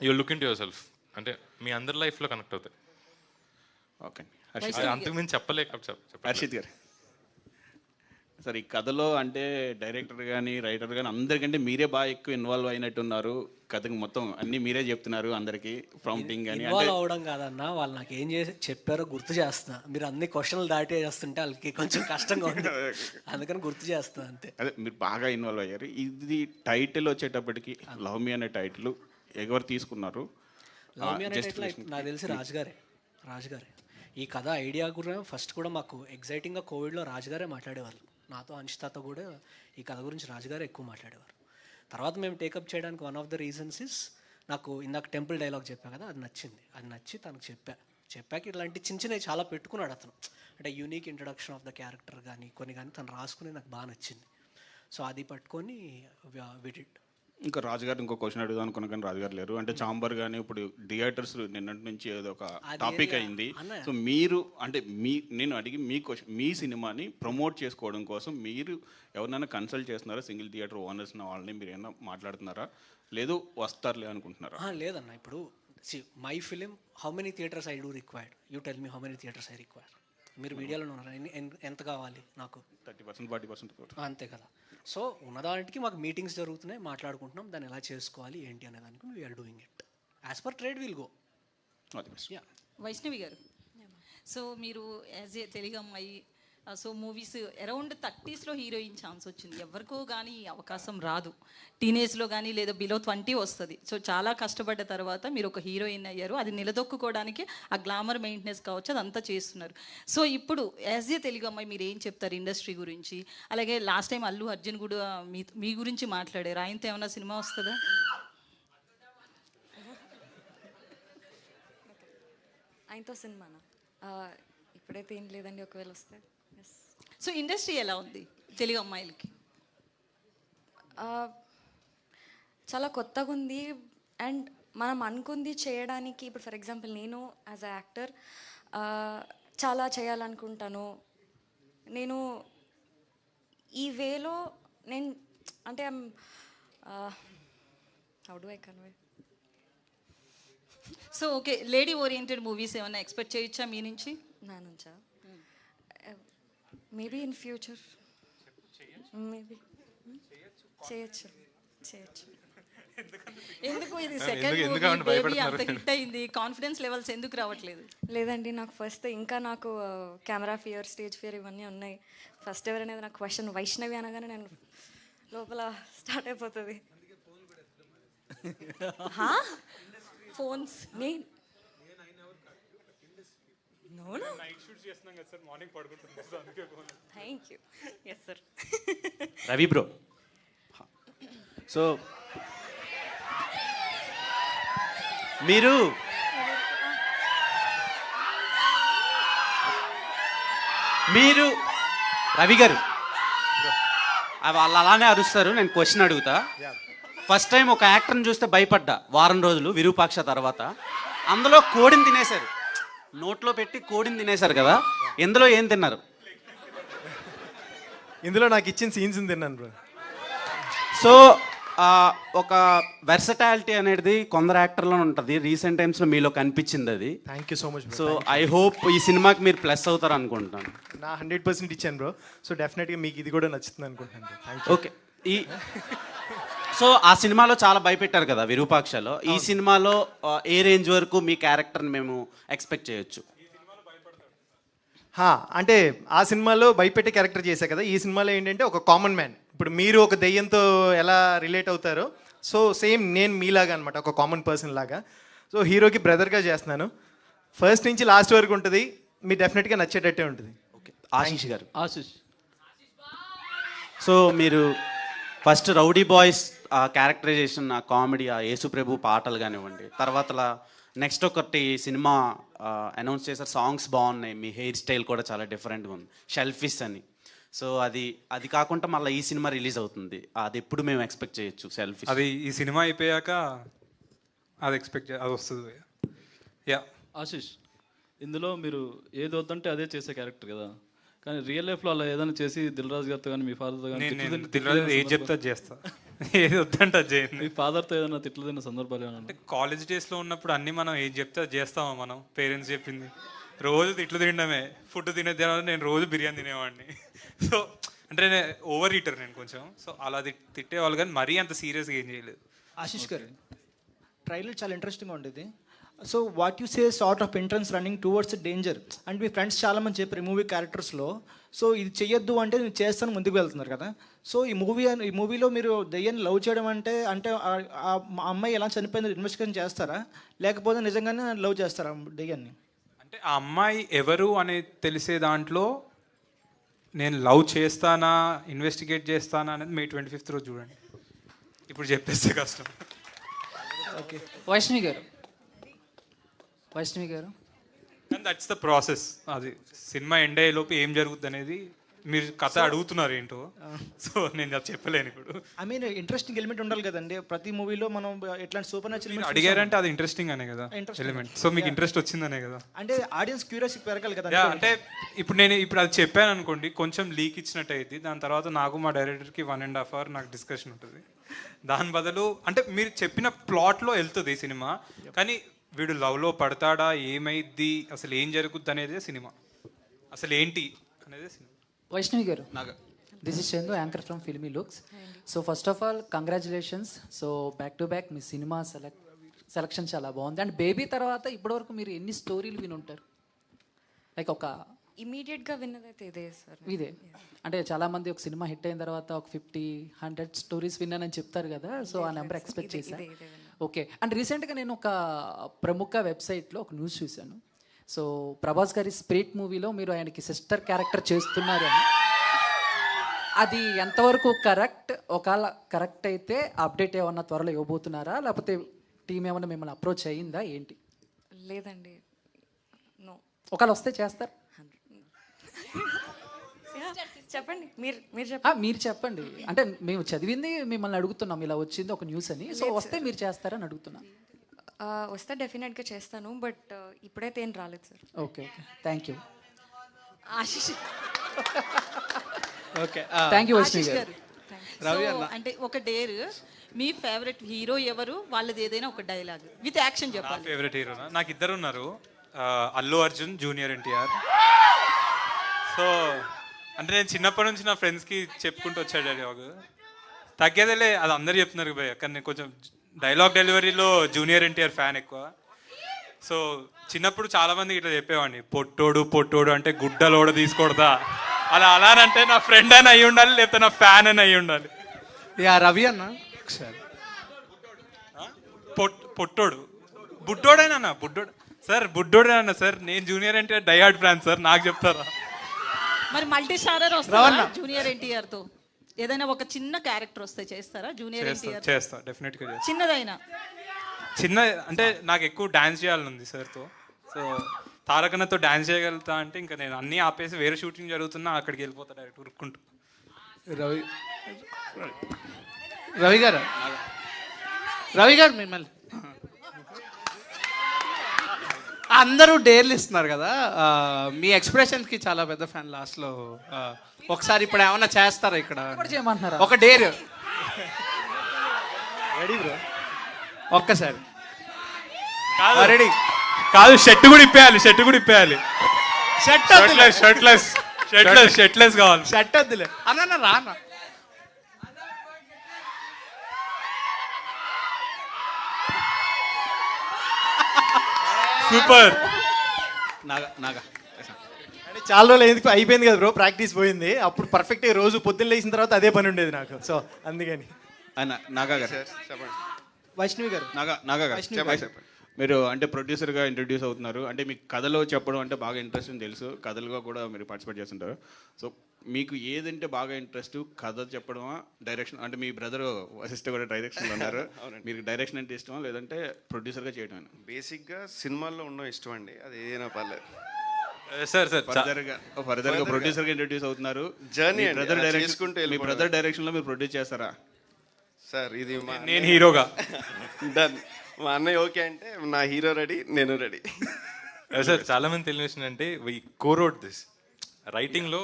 [SPEAKER 4] You look into yourself, అంటే మీ అందరి లైఫ్లో కనెక్ట్ అవుతాయి.
[SPEAKER 11] ఓకే,
[SPEAKER 4] అంతకుమించి చెప్పలేక
[SPEAKER 11] హర్షిత్ గారు సార్, ఈ కథలో అంటే డైరెక్టర్ కానీ రైటర్ కానీ అందరికంటే మీరే బాగా ఎక్కువ ఇన్వాల్వ్ అయినట్టున్నారు. కథకి మొత్తం అన్నీ మీరే చెప్తున్నారు అందరికీ, ప్రాంప్టింగ్ కానీ.
[SPEAKER 10] ఇన్వాల్వ్ అవ్వడం కాదన్నా, వాళ్ళు నాకు ఏం చేసి చెప్పారో గుర్తు చేస్తున్నా. మీరు అన్ని క్వశ్చన్లు దాటే చేస్తుంటే వాళ్ళకి కొంచెం కష్టంగా ఉంది, అందుకని గుర్తు చేస్తున్నా అంతే.
[SPEAKER 11] అదే మీరు బాగా ఇన్వాల్వ్ అయ్యారు. ఇది టైటిల్ వచ్చేటప్పటికి లవ్ మీ అనే టైటిల్ ఎవరు తీసుకున్నారు?
[SPEAKER 10] లవ్ మీ అనే టైటిల్ నాకు తెలిసి రాజుగారే. ఈ కథ ఐడియా కూడా ఫస్ట్ కూడా మాకు ఎగ్జైటింగ్గా కోవిడ్లో రాజుగారే మాట్లాడేవాళ్ళు. నాతో అంశితాతో కూడా ఈ కథ గురించి రాజుగారే ఎక్కువ మాట్లాడేవారు. తర్వాత మేము టేకప్ చేయడానికి one of the reasons is, నాకు ఇందాక టెంపుల్ డైలాగ్ చెప్పా కదా, అది నచ్చింది. అది నచ్చి తనకు చెప్పాక ఇట్లాంటి చిన్న చిన్నవి చాలా పెట్టుకున్నాడు అతను. అంటే unique introduction of the character కానీ కొన్ని కానీ తను రాసుకుని నాకు బాగా నచ్చింది. సో అది పట్టుకొని విడిడ్.
[SPEAKER 11] ఇంకా రాజుగారు ఇంకో క్వశ్చన్ అడుగుదాం అనుకున్నా కానీ రాజుగారు లేరు. అంటే చాంబర్ కానీ ఇప్పుడు థియేటర్స్ నిన్నటి నుంచి ఏదో ఒక టాపిక్ అయింది. సో మీరు అంటే నేను అడిగి మీ క్వశ్చన్, మీ సినిమాని ప్రమోట్ చేసుకోవడం కోసం మీరు ఎవరినైనా కన్సల్ట్ చేస్తున్నారా? సింగిల్ థియేటర్ ఓనర్స్ వాళ్ళని మీరు ఏమైనా మాట్లాడుతున్నారా? లేదు వస్తారులే అనుకుంటున్నారా?
[SPEAKER 10] లేదన్న, ఇప్పుడు my film how many theatres I do required, you tell me how many theatres I require. మీరు మీడియాలో ఉన్నారా, ఎంత కావాలి నాకు?
[SPEAKER 11] 30% 40%
[SPEAKER 10] అంతే కదా. సో ఉన్నదానికి మాకు మీటింగ్స్ జరుగుతున్నాయి, మాట్లాడుకుంటున్నాం దాన్ని ఎలా చేసుకోవాలి ఏంటి అనే దానికి we are doing it as per trade will go.
[SPEAKER 8] Vaishnavi garu, so మీరు యాజ్ ఏ తెలుగు అమ్మాయి, సో మూవీస్ అరౌండ్ 30sలో హీరోయిన్ ఛాన్స్ వచ్చింది. ఎవరికో కానీ అవకాశం రాదు. టీనేజ్లో కానీ లేదా బిలో 20 వస్తుంది. సో చాలా కష్టపడ్డ తర్వాత మీరు ఒక హీరోయిన్ అయ్యారు. అది నిలదొక్కుకోవడానికి ఆ గ్లామర్ మెయింటెనెన్స్ కావచ్చు, అదంతా చేస్తున్నారు. సో ఇప్పుడు యాజ్ ఏ తెలుగు అమ్మాయి మీరు ఏం చెప్తారు ఇండస్ట్రీ గురించి? అలాగే లాస్ట్ టైం అల్లు అర్జున్ కూడా మీ గురించి మాట్లాడారు. ఆయనతో ఏమైనా సినిమా వస్తుందా?
[SPEAKER 7] ఆయనతో సినిమానా? ఇప్పుడైతే ఏం లేదండి, ఒకవేళ వస్తే.
[SPEAKER 8] సో ఇండస్ట్రీ ఎలా ఉంది తెలుగు అమ్మాయిలకి?
[SPEAKER 7] చాలా కొత్తగా ఉంది. అండ్ మనం అనుకుంది చేయడానికి, ఇప్పుడు ఫర్ ఎగ్జాంపుల్ నేను యాజ్ అ యాక్టర్ చాలా చేయాలనుకుంటాను. నేను ఈ వేలో నేను అంటే how do I convey.
[SPEAKER 8] So okay, lady oriented movies ఏమైనా ఎక్స్పెక్ట్ చేయొచ్చా మీ నుంచి?
[SPEAKER 7] నా నుంచా? మేబీ ఇన్ ఫ్యూచర్ మేబీ చేయొచ్చు.
[SPEAKER 8] ఎందుకు ఇది సెకండ్ మూవీ అంత హిట్ అయింది, కాన్ఫిడెన్స్ లెవెల్స్ ఎందుకు రావట్లేదు?
[SPEAKER 7] లేదండి, నాకు ఫస్ట్ ఇంకా నాకు కెమెరా ఫియర్, స్టేజ్ ఫియర్ ఇవన్నీ ఉన్నాయి. ఫస్ట్ ఎవరనేది నాకు క్వశ్చన్ వైష్ణవి అనగానే నేను లోపల స్టార్ట్ అయిపోతుంది. Phones thank you. Yes sir.
[SPEAKER 6] Ravi bro, so మీరు రవి గారు వాళ్ళు అలానే అరుస్తారు. నేను క్వశ్చన్ అడుగుతా. ఫస్ట్ టైం ఒక యాక్టర్ని చూస్తే భయపడ్డా వారం రోజులు విరూపాక్ష తర్వాత. అందులో కోడిని తినేశారు, నోట్లో పెట్టి కోడిని తినేశారు కదా, ఇందులో ఏం తిన్నారు?
[SPEAKER 13] ఇందులో నాకు ఇచ్చిన సీన్స్ తిన్నాను బ్రో.
[SPEAKER 6] సో ఒక వెర్సటాలిటీ అనేది కొందరు యాక్టర్లో ఉంటుంది. రీసెంట్ టైమ్స్లో మీలో కనిపించింది అది.
[SPEAKER 13] Thank you so much.
[SPEAKER 6] So I hope ఈ సినిమాకి మీరు ప్లస్ అవుతారు అనుకుంటున్నాను.
[SPEAKER 13] నా 100% ఇచ్చాను బ్రో. సో డెఫినెట్గా మీకు ఇది కూడా నచ్చుతుంది అనుకుంటున్నాను.
[SPEAKER 6] ఓకే. సో ఆ సినిమాలో చాలా భయపెట్టారు కదా విరూపాక్షలో. ఈ సినిమాలో ఏ రేంజ్ వరకు మీ క్యారెక్టర్ని మేము ఎక్స్పెక్ట్ చేయొచ్చు?
[SPEAKER 13] అంటే ఆ సినిమాలో భయపెట్టే క్యారెక్టర్ చేశా కదా, ఈ సినిమాలో ఏంటంటే ఒక కామన్ మ్యాన్. ఇప్పుడు మీరు ఒక దెయ్యంతో ఎలా రిలేట్ అవుతారో, సో సేమ్ నేను మీలాగా అనమాట, ఒక కామన్ పర్సన్ లాగా. సో హీరోకి బ్రదర్గా చేస్తున్నాను. ఫస్ట్ నుంచి లాస్ట్ వరకు ఉంటుంది, మీరు డెఫినెట్గా నచ్చేటట్టే ఉంటుంది.
[SPEAKER 6] ఓకే. ఆశీష్ గారు. సో మీరు ఫస్ట్ రౌడీ బాయ్స్ క్యారెక్టరైజేషన్, ఆ కామెడీ, ఆ యేసుప్రభు పాటలు కానివ్వండి, తర్వాత నెక్స్ట్ ఒకటి సినిమా అనౌన్స్ చేశారు, సాంగ్స్ బాగున్నాయి, మీ హెయిర్ స్టైల్ కూడా చాలా డిఫరెంట్గా ఉంది, షెల్ఫిష్ అని. సో అది కాకుండా మళ్ళీ ఈ సినిమా రిలీజ్ అవుతుంది, అది ఎప్పుడు మేము ఎక్స్పెక్ట్ చేయొచ్చు? షెల్ఫిష్
[SPEAKER 3] అది ఈ సినిమా అయిపోయాక అది అది వస్తుంది. యా
[SPEAKER 14] ఆశీష్, ఇందులో మీరు ఏది వద్దంటే అదే చేసే క్యారెక్టర్ కదా, కానీ రియల్ లైఫ్లో అలా ఏదైనా చేసి దిల్ రాజు గారితో కానీ మీ ఫాదర్తో కానీ
[SPEAKER 3] ఏది చెప్తా చేస్తా, ఏది వద్దంటే అది చేయండి.
[SPEAKER 14] మీ ఫాదర్తో ఏదైనా తిట్లదిన్న సందర్భాలు ఏమన్నా?
[SPEAKER 3] అంటే కాలేజ్ డేస్లో ఉన్నప్పుడు అన్నీ మనం ఏది చెప్తే అది చేస్తామా మనం, పేరెంట్స్ చెప్పింది. రోజు తిట్లు తినడమే, ఫుడ్ తినే తర్వాత నేను రోజు బిర్యానీ తినేవాడిని. సో అంటే నేను ఓవర్ ఈటర్ నేను కొంచెం. సో అలా తిట్టేవాళ్ళు, కానీ మరీ అంత సీరియస్గా ఏం చేయలేదు.
[SPEAKER 15] ఆశిష్ గారు, ట్రైలర్ చాలా ఇంట్రెస్టింగ్గా ఉండేది. So what you say sort of entrance running towards danger and me friends చాలామంది చెప్పారు ఈ మూవీ క్యారెక్టర్స్లో. సో ఇది చెయ్యొద్దు అంటే నేను చేస్తాను ముందుకు వెళ్తున్నారు కదా. సో ఈ మూవీలో మీరు దెయ్యాన్ని లవ్ చేయడం అంటే ఆ అమ్మాయి ఎలా చనిపోయిందో ఇన్వెస్టిగేషన్ చేస్తారా, లేకపోతే నిజంగానే లవ్ చేస్తారా దెయ్యాన్ని?
[SPEAKER 3] అంటే ఆ అమ్మాయి ఎవరు అనేది తెలిసే దాంట్లో నేను లవ్ చేస్తానా ఇన్వెస్టిగేట్ చేస్తానా అనేది May 25th రోజు చూడండి. ఇప్పుడు చెప్పేస్తే కష్టం.
[SPEAKER 15] ఓకే,
[SPEAKER 16] వైష్ణవి గారు
[SPEAKER 3] అండ్ దట్స్ ద ప్రాసెస్. అది సినిమా ఎండ్ అయ్యేలోపు ఏం జరుగుతుంది అనేది మీరు కథ అడుగుతున్నారు ఏంటో, సో నేను అది చెప్పలేను ఇప్పుడు.
[SPEAKER 15] ఐ మీన్ ఇంట్రెస్టింగ్ ఎలిమెంట్ ఉండాలి కదండి ప్రతి మూవీలో. మనం ఎట్లాంటి సూపర్ న్యాచురల్
[SPEAKER 3] అడిగారంటే అది ఇంట్రెస్టింగ్ అనే కదా ఎలిమెంట్. సో మీకు ఇంట్రెస్ట్ వచ్చిందనే కదా,
[SPEAKER 15] అంటే ఆడియన్స్ క్యూరియాసిటీ పెరగాలి కదా.
[SPEAKER 3] అంటే ఇప్పుడు అది చెప్పాను అనుకోండి, కొంచెం లీక్ ఇచ్చినట్టు అయింది. దాని తర్వాత నాకు మా డైరెక్టర్కి 1.5 hour నాకు డిస్కషన్ ఉంటుంది. దాని బదులు అంటే మీరు చెప్పిన ప్లాట్లో వెళ్తుంది సినిమా, కానీ వీడు లవ్లో పడతాడా, ఏమైద్ది, అసలు ఏం జరుగుద్ది అనేదే సినిమా, అసలు ఏంటి అనేదే సినిమా.
[SPEAKER 16] వైష్ణవి గారు, this is Chandu, anchor from filmy looks. So first of all congratulations. So back to back me cinema selection చాలా బాగుంది. అండ్ బేబీ తర్వాత ఇప్పటివరకు మీరు ఎన్ని స్టోరీలు విని ఉంటారు? లైక్ ఒక
[SPEAKER 7] ఇమీడియట్గా విన్నదైతే ఇదే సార్.
[SPEAKER 16] ఇదే అంటే చాలామంది ఒక సినిమా హిట్ అయిన తర్వాత ఒక 50-100 స్టోరీస్ విన్నానని చెప్తారు కదా. సో ఆ నెంబర్ ఎక్స్పెక్ట్ చేశాను. ఓకే. అండ్ రీసెంట్గా నేను ఒక ప్రముఖ వెబ్సైట్లో ఒక న్యూస్ చూశాను. సో ప్రభాస్ గారి స్పిరిట్ మూవీలో మీరు ఆయనకి సిస్టర్ క్యారెక్టర్ చేస్తున్నారు అని. అది ఎంతవరకు కరెక్ట్? ఒకవేళ కరెక్ట్ అయితే అప్డేట్ ఏమన్నా త్వరలో ఇవ్వబోతున్నారా, లేకపోతే టీం ఏమన్నా మిమ్మల్ని అప్రోచ్ అయ్యిందా ఏంటి?
[SPEAKER 7] లేదండి, నో.
[SPEAKER 16] ఒకవేళ వస్తే చేస్తారు?
[SPEAKER 7] చెప్పండి, మీరు
[SPEAKER 16] మీరు చెప్పండి. అంటే మేము చదివింది మిమ్మల్ని అడుగుతున్నాం, ఇలా వచ్చింది ఒక న్యూస్ అని. సో వస్తే మీరు చేస్తారని అడుగుతున్నాం.
[SPEAKER 7] వస్తే డెఫినెట్గా చేస్తాను, బట్ ఇప్పుడైతే ఏం రాలేదు sir.
[SPEAKER 16] Okay, thank you.
[SPEAKER 7] Ashish
[SPEAKER 16] okay, thank you Vaishnavi గారు.
[SPEAKER 8] అంటే ఒక డేర్, మీ ఫేవరెట్ హీరో ఎవరు, వాళ్ళది ఏదైనా ఒక డైలాగ్ విత్ యాక్షన్ చెప్పాలి.
[SPEAKER 3] ఫేవరెట్ హీరోనా? నాకు ఇద్దరు ఉన్నారు, అల్లు అర్జున్, జూనియర్ ఎన్టీఆర్. సో అంటే నేను చిన్నప్పటి నుంచి నా ఫ్రెండ్స్కి చెప్పుకుంటూ వచ్చాడు డైలాగ్. తగ్గేదేలే, అది అందరు చెప్తున్నారు భయ్య, కానీ నేను కొంచెం డైలాగ్ డెలివరీలో జూనియర్ ఎన్టీఆర్ ఫ్యాన్ ఎక్కువ. సో చిన్నప్పుడు చాలామందికి ఇట్లా చెప్పేవాడిని, పొట్టోడు అంటే గుడ్డలోడ తీసుకొడతా, అలానంటే నా ఫ్రెండ్ అని అయి ఉండాలి, లేకపోతే నా ఫ్యాన్ అని అయి ఉండాలి.
[SPEAKER 17] రవి అన్న
[SPEAKER 3] పొట్టోడు బుడ్డోడేనన్నా, బుడ్డోడు సార్, బుడ్డోడేనన్నా సార్. నేను junior NTR diehard fan sir, నాకు చెప్తారా?
[SPEAKER 8] మరి మల్టీ స్టారర్ వస్తారా జూనియర్ ఎన్టీఆర్ తో? ఏదైనా ఒక చిన్న క్యారెక్టర్ వస్తే చేస్తారా జూనియర్ ఎన్టీఆర్?
[SPEAKER 3] చేస్తా, డెఫినెట్గా చేస్తా.
[SPEAKER 8] చిన్నదైనా
[SPEAKER 3] చిన్న అంటే నాకు ఎక్కువ డాన్స్ చేయాలని ఉంది సార్తో. సో తారకన్నతో డాన్స్ చేయగలుగుతా అంటే ఇంకా నేను అన్నీ ఆపేసి వేరే షూటింగ్ జరుగుతున్నా అక్కడికి వెళ్ళిపోతా డైరెక్ట్ ఉరుక్కుంటూ.
[SPEAKER 17] రవి గారు మిమ్మల్ని అందరూ డేర్లు ఇస్తున్నారు కదా, మీ ఎక్స్ప్రెషన్స్కి చాలా పెద్ద ఫ్యాన్. లాస్ట్లో ఒకసారి ఇప్పుడు ఏమన్నా చేస్తారా ఇక్కడ? ఒక డేర్ రెడీ బ్రో, ఒక్కసారి రెడీ
[SPEAKER 3] కాదు, షర్ట్ కూడా ఇప్పేయాలి, షర్ట్లెస్ కావాలి.
[SPEAKER 17] షర్ట్ వద్దులే అన్న, రానా
[SPEAKER 3] సూపర్.
[SPEAKER 13] అంటే చాలా రోజులు ఎందుకు అయిపోయింది కదా బ్రో, ప్రాక్టీస్ పోయింది. అప్పుడు పర్ఫెక్ట్గా రోజు పొద్దున్న లేచిన తర్వాత అదే పని ఉండేది నాకు. సో అందుకని
[SPEAKER 11] నాగా గారు,
[SPEAKER 15] వైష్ణవి గారు,
[SPEAKER 11] నాగా గారు మీరు అంటే ప్రొడ్యూసర్గా ఇంట్రడ్యూస్ అవుతున్నారు. అంటే మీకు కథలో చెప్పడం అంటే బాగా ఇంట్రెస్ట్ అని తెలుసు, కథలుగా కూడా మీరు పార్టిసిపేట్ చేస్తుంటారు. సో మీకు ఏదంటే బాగా ఇంట్రెస్ట్, కథ చెప్పడమా, డైరెక్షన్? అంటే మీ బ్రదర్ వశిష్ఠ కూడా డైరెక్షన్లో ఉన్నారు, మీకు డైరెక్షన్ అంటే ఇష్టమా లేదంటే ప్రొడ్యూసర్గా చేయడం?
[SPEAKER 18] బేసిక్గా సినిమాల్లో ఉండడం ఇష్టం అండి, అది ఏదైనా పర్లేదు
[SPEAKER 3] సార్.
[SPEAKER 11] ఫర్దర్గా ప్రొడ్యూసర్గా ఇంట్రడ్యూస్ అవుతున్నారు.
[SPEAKER 18] జర్నీ
[SPEAKER 11] మీ బ్రదర్ డైరెక్షన్లో మీరు ప్రొడ్యూస్ చేస్తారా
[SPEAKER 18] సార్? ఇది
[SPEAKER 3] నేను హీరోగా
[SPEAKER 18] డన్. మా అన్నయ్య ఓకే అంటే నా హీరో రెడీ, నేను రెడీ.
[SPEAKER 4] సార్ చాలా మంది తెలియని విషయం అంటే వి కోరోడ్ దిస్ రైటింగ్లో,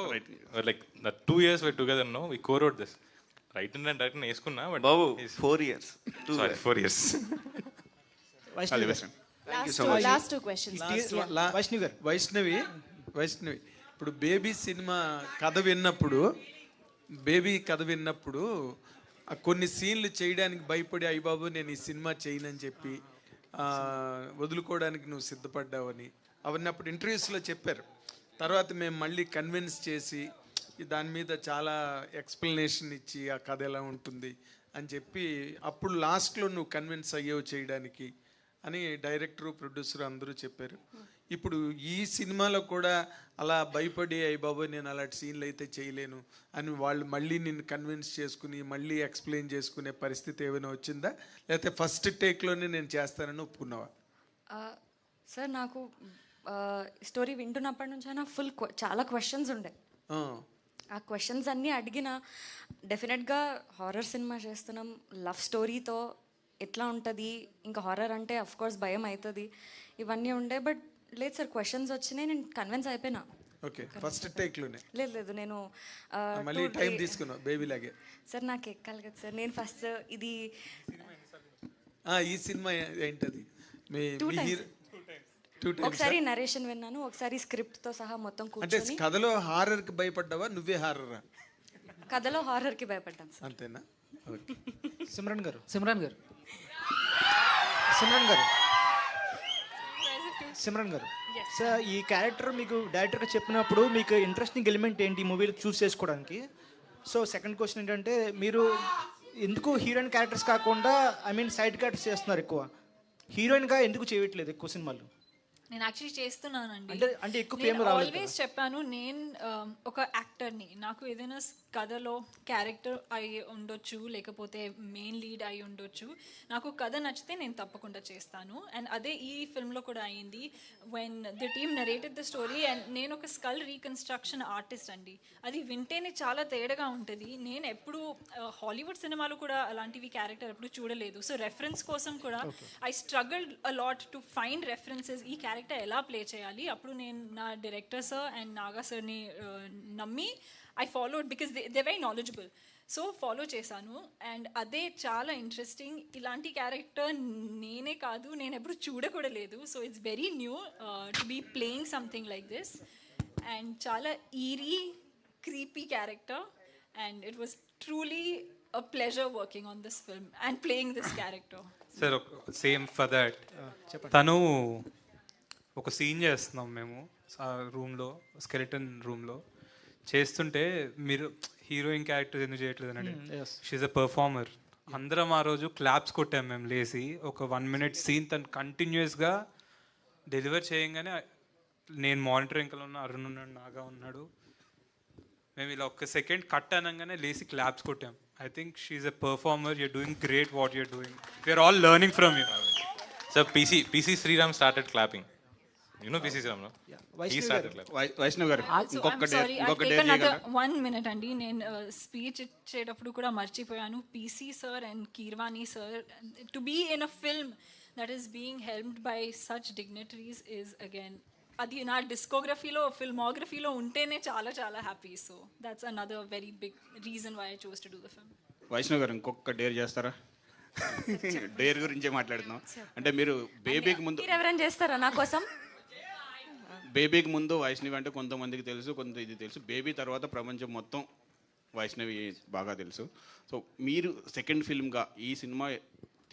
[SPEAKER 4] like 2 years we're together now, we co-wrote this. Writing and direction వేసుకున్నా, బట్
[SPEAKER 18] బాబు 4 years.
[SPEAKER 4] Sorry, 4 years.
[SPEAKER 1] Last 2 questions.
[SPEAKER 2] Vaishnavi ఇప్పుడు బేబీ సినిమా కథ విన్నప్పుడు కొన్ని సీన్లు చేయడానికి భయపడి అయ్యబాబు నేను ఈ సినిమా చేయనని చెప్పి వదులుకోవడానికి నువ్వు సిద్ధపడ్డావని అవన్నీ అప్పుడు ఇంటర్వ్యూస్లో చెప్పారు. తర్వాత మేము మళ్ళీ కన్విన్స్ చేసి దాని మీద చాలా ఎక్స్ప్లెనేషన్ ఇచ్చి ఆ కథ ఎలా ఉంటుంది అని చెప్పి అప్పుడు లాస్ట్లో నువ్వు కన్విన్స్ అయ్యేవు చేయడానికి అని డైరెక్టరు ప్రొడ్యూసర్ అందరూ చెప్పారు. ఇప్పుడు ఈ సినిమాలో కూడా అలా భయపడి అయ్యి బాబోయ్ నేను అలాంటి సీన్లు అయితే చేయలేను అని వాళ్ళు మళ్ళీ నిన్ను కన్విన్స్ చేసుకుని మళ్ళీ ఎక్స్ప్లెయిన్ చేసుకునే పరిస్థితి ఏమైనా వచ్చిందా, లేకపోతే ఫస్ట్ టేక్లోనే నేను చేస్తానని ఒప్పుకున్నావా?
[SPEAKER 7] సార్ నాకు స్టోరీ వింటున్నప్పటి నుంచి అయినా చాలా క్వశ్చన్స్ ఉండే. ఆ క్వశ్చన్స్ అన్నీ అడిగిన డెఫినెట్గా హారర్ సినిమా చేస్తున్నాం, లవ్ స్టోరీతో ఎట్లా ఉంటుంది, ఇంకా హారర్ అంటే అఫ్ కోర్స్ భయం అవుతుంది, ఇవన్నీ ఉండే. బట్ లేదు సార్, క్వశ్చన్స్ వచ్చినాయి, నేను కన్విన్స్ అయిపోయినా.
[SPEAKER 2] ఓకే, ఫస్ట్ టేక్లోనే?
[SPEAKER 7] లేదు నేను
[SPEAKER 2] మళ్ళీ టైం తీసుకున్నావు బేబీ లాగే.
[SPEAKER 7] సార్ నాకు ఎక్కాలి కదా సార్, నేను ఫస్ట్ ఇది
[SPEAKER 2] ఈ సినిమా ఏంటది?
[SPEAKER 7] ఒకసారి నరేషన్ విన్నాను, ఒకసారి స్క్రిప్ట్తో సహా మొత్తం
[SPEAKER 2] అంటే
[SPEAKER 7] కూర్చొని.
[SPEAKER 2] కథలో హారర్కి భయపడ్డావా, నువ్వే హారరా?
[SPEAKER 7] కథలో హారర్కి భయపడ్డాను సార్.
[SPEAKER 2] అంతేనా?
[SPEAKER 15] సిమ్రన్ గారు సార్, ఈ క్యారెక్టర్ మీకు డైరెక్టర్గా చెప్పినప్పుడు మీకు ఇంట్రెస్టింగ్ ఎలిమెంట్ ఏంటి ఈ మూవీలో చూస్ చేసుకోవడానికి? సో సెకండ్ క్వశ్చన్ ఏంటంటే, మీరు ఎందుకు హీరోయిన్ క్యారెక్టర్స్ కాకుండా సైడ్ క్యారెక్టర్స్ చేస్తున్నారు ఎక్కువ, హీరోయిన్గా ఎందుకు చేయట్లేదు ఎక్కువ సినిమాలు?
[SPEAKER 19] నేను యాక్చువల్లీ చేస్తున్నానండి.
[SPEAKER 15] అంటే ఎక్కువ ఫేమ్ రావాలి.
[SPEAKER 19] ఆల్వేస్ చెప్పాను నేను ఒక యాక్టర్ని, నాకు ఏదైనా కథలో క్యారెక్టర్ అయి ఉండొచ్చు, లేకపోతే మెయిన్ లీడ్ అయి ఉండొచ్చు, నాకు కథ నచ్చితే నేను తప్పకుండా చేస్తాను. అండ్ అదే ఈ ఫిల్మ్లో కూడా అయ్యింది. When the team narrated the story, and నేను ఒక స్కల్ రీకన్స్ట్రక్షన్ ఆర్టిస్ట్ అండి, అది వింటేనే చాలా తేడాగా ఉంటుంది. నేను ఎప్పుడు హాలీవుడ్ సినిమాలో కూడా అలాంటివి క్యారెక్టర్ ఎప్పుడు చూడలేదు. సో రెఫరెన్స్ కోసం కూడా I struggled a lot to find references, ఈ క్యారెక్టర్ ఎలా ప్లే చేయాలి. అప్పుడు నేను నా డైరెక్టర్ సార్ అండ్ నాగా సార్ని నమ్మి I followed, because they very knowledgeable. So follow చేశాను. అండ్ అదే చాలా ఇంట్రెస్టింగ్. ఇలాంటి క్యారెక్టర్ నేనే కాదు, నేను ఎప్పుడు చూడకూడా లేదు. So it's very new to be playing something like this. And చాలా eerie creepy character, and it was truly a pleasure working on this film and playing this character.
[SPEAKER 3] Sir, same for that. తను ఒక scene చేస్తున్నాం మేము రూమ్లో, skeleton రూమ్లో చేస్తుంటే మీరు heroine character ఎందుకు చేయట్లేదు అంటే షీఈ్ అ పర్ఫార్మర్. అందరం ఆ రోజు క్లాప్స్ కొట్టాం మేము లేసి. ఒక 1 minute సీన్ తను కంటిన్యూస్గా డెలివర్ చేయగానే నేను మానిటర్ వెంకలు ఉన్న, అరుణ్ ఉన్నాడు, నాగా ఉన్నాడు, మేము ఇలా ఒక్క సెకండ్ కట్ అనగానే లేసి క్లాప్స్ కొట్టాం. I think she's a performer. You're doing great what you're doing. We're all learning from you.
[SPEAKER 4] So PC Sriram started clapping. You know PC Sriram, no?
[SPEAKER 15] Yeah.
[SPEAKER 4] He started clapping.
[SPEAKER 11] Vaishnav గారు
[SPEAKER 19] So I'm sorry, I'll take another 1 minute అండి. నేను speech ఇచ్చేటప్పుడు కూడా మర్చిపోయాను. PC sir and Kirwani sir, to be in a film that is being helmed by such dignitaries is again, అది నా డిస్కోగ్రఫీలో, ఫిల్మోగ్రఫీలో ఉంటేనే చాలా చాలా happy. So that's another very big reason why I chose to do the film.
[SPEAKER 11] Vaishnav garu ఇంకొక dare చేస్తారా? Dare గురించే మాట్లాడుతున్నాం. అంటే మీరు బేబీకి ముందు
[SPEAKER 7] ఎవరైనా చేస్తారా నా కోసం?
[SPEAKER 11] బేబీకి ముందు వైష్ణవి అంటే కొంతమందికి తెలుసు, కొంత ఇది తెలుసు. బేబీ తర్వాత ప్రపంచం మొత్తం వైష్ణవి బాగా తెలుసు. సో మీరు సెకండ్ ఫిల్మ్గా ఈ సినిమా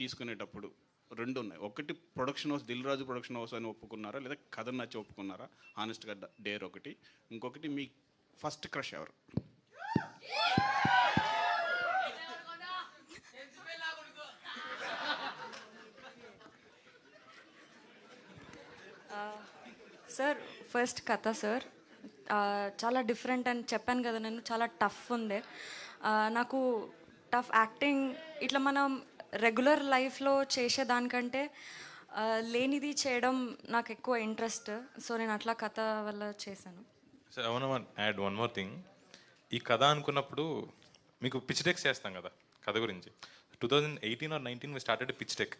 [SPEAKER 11] తీసుకునేటప్పుడు 2 ఉన్నాయి. ఒకటి production house, Dil Raju production house అని ఒప్పుకున్నారా, లేదా కథ నచ్చి ఒప్పుకున్నారా? హానెస్ట్గా డేర్ ఒకటి. ఇంకొకటి మీ ఫస్ట్ క్రష్ ఎవరు?
[SPEAKER 7] సార్ ఫస్ట్ కథ సార్ చాలా డిఫరెంట్ అని చెప్పాను కదా, నేను చాలా టఫ్ ఉండే. నాకు టఫ్ యాక్టింగ్ ఇట్లా మనం రెగ్యులర్ లైఫ్లో చేసేదానికంటే లేనిది చేయడం నాకు ఎక్కువ ఇంట్రెస్ట్. సో నేను అట్లా కథ వల్ల చేశాను.
[SPEAKER 4] So I want add one more thing. ఈ కథ అనుకున్నప్పుడు మీకు పిచ్ డెక్స్ చేస్తాం కదా కథ గురించి. 2018 or 19 we started a pitch deck.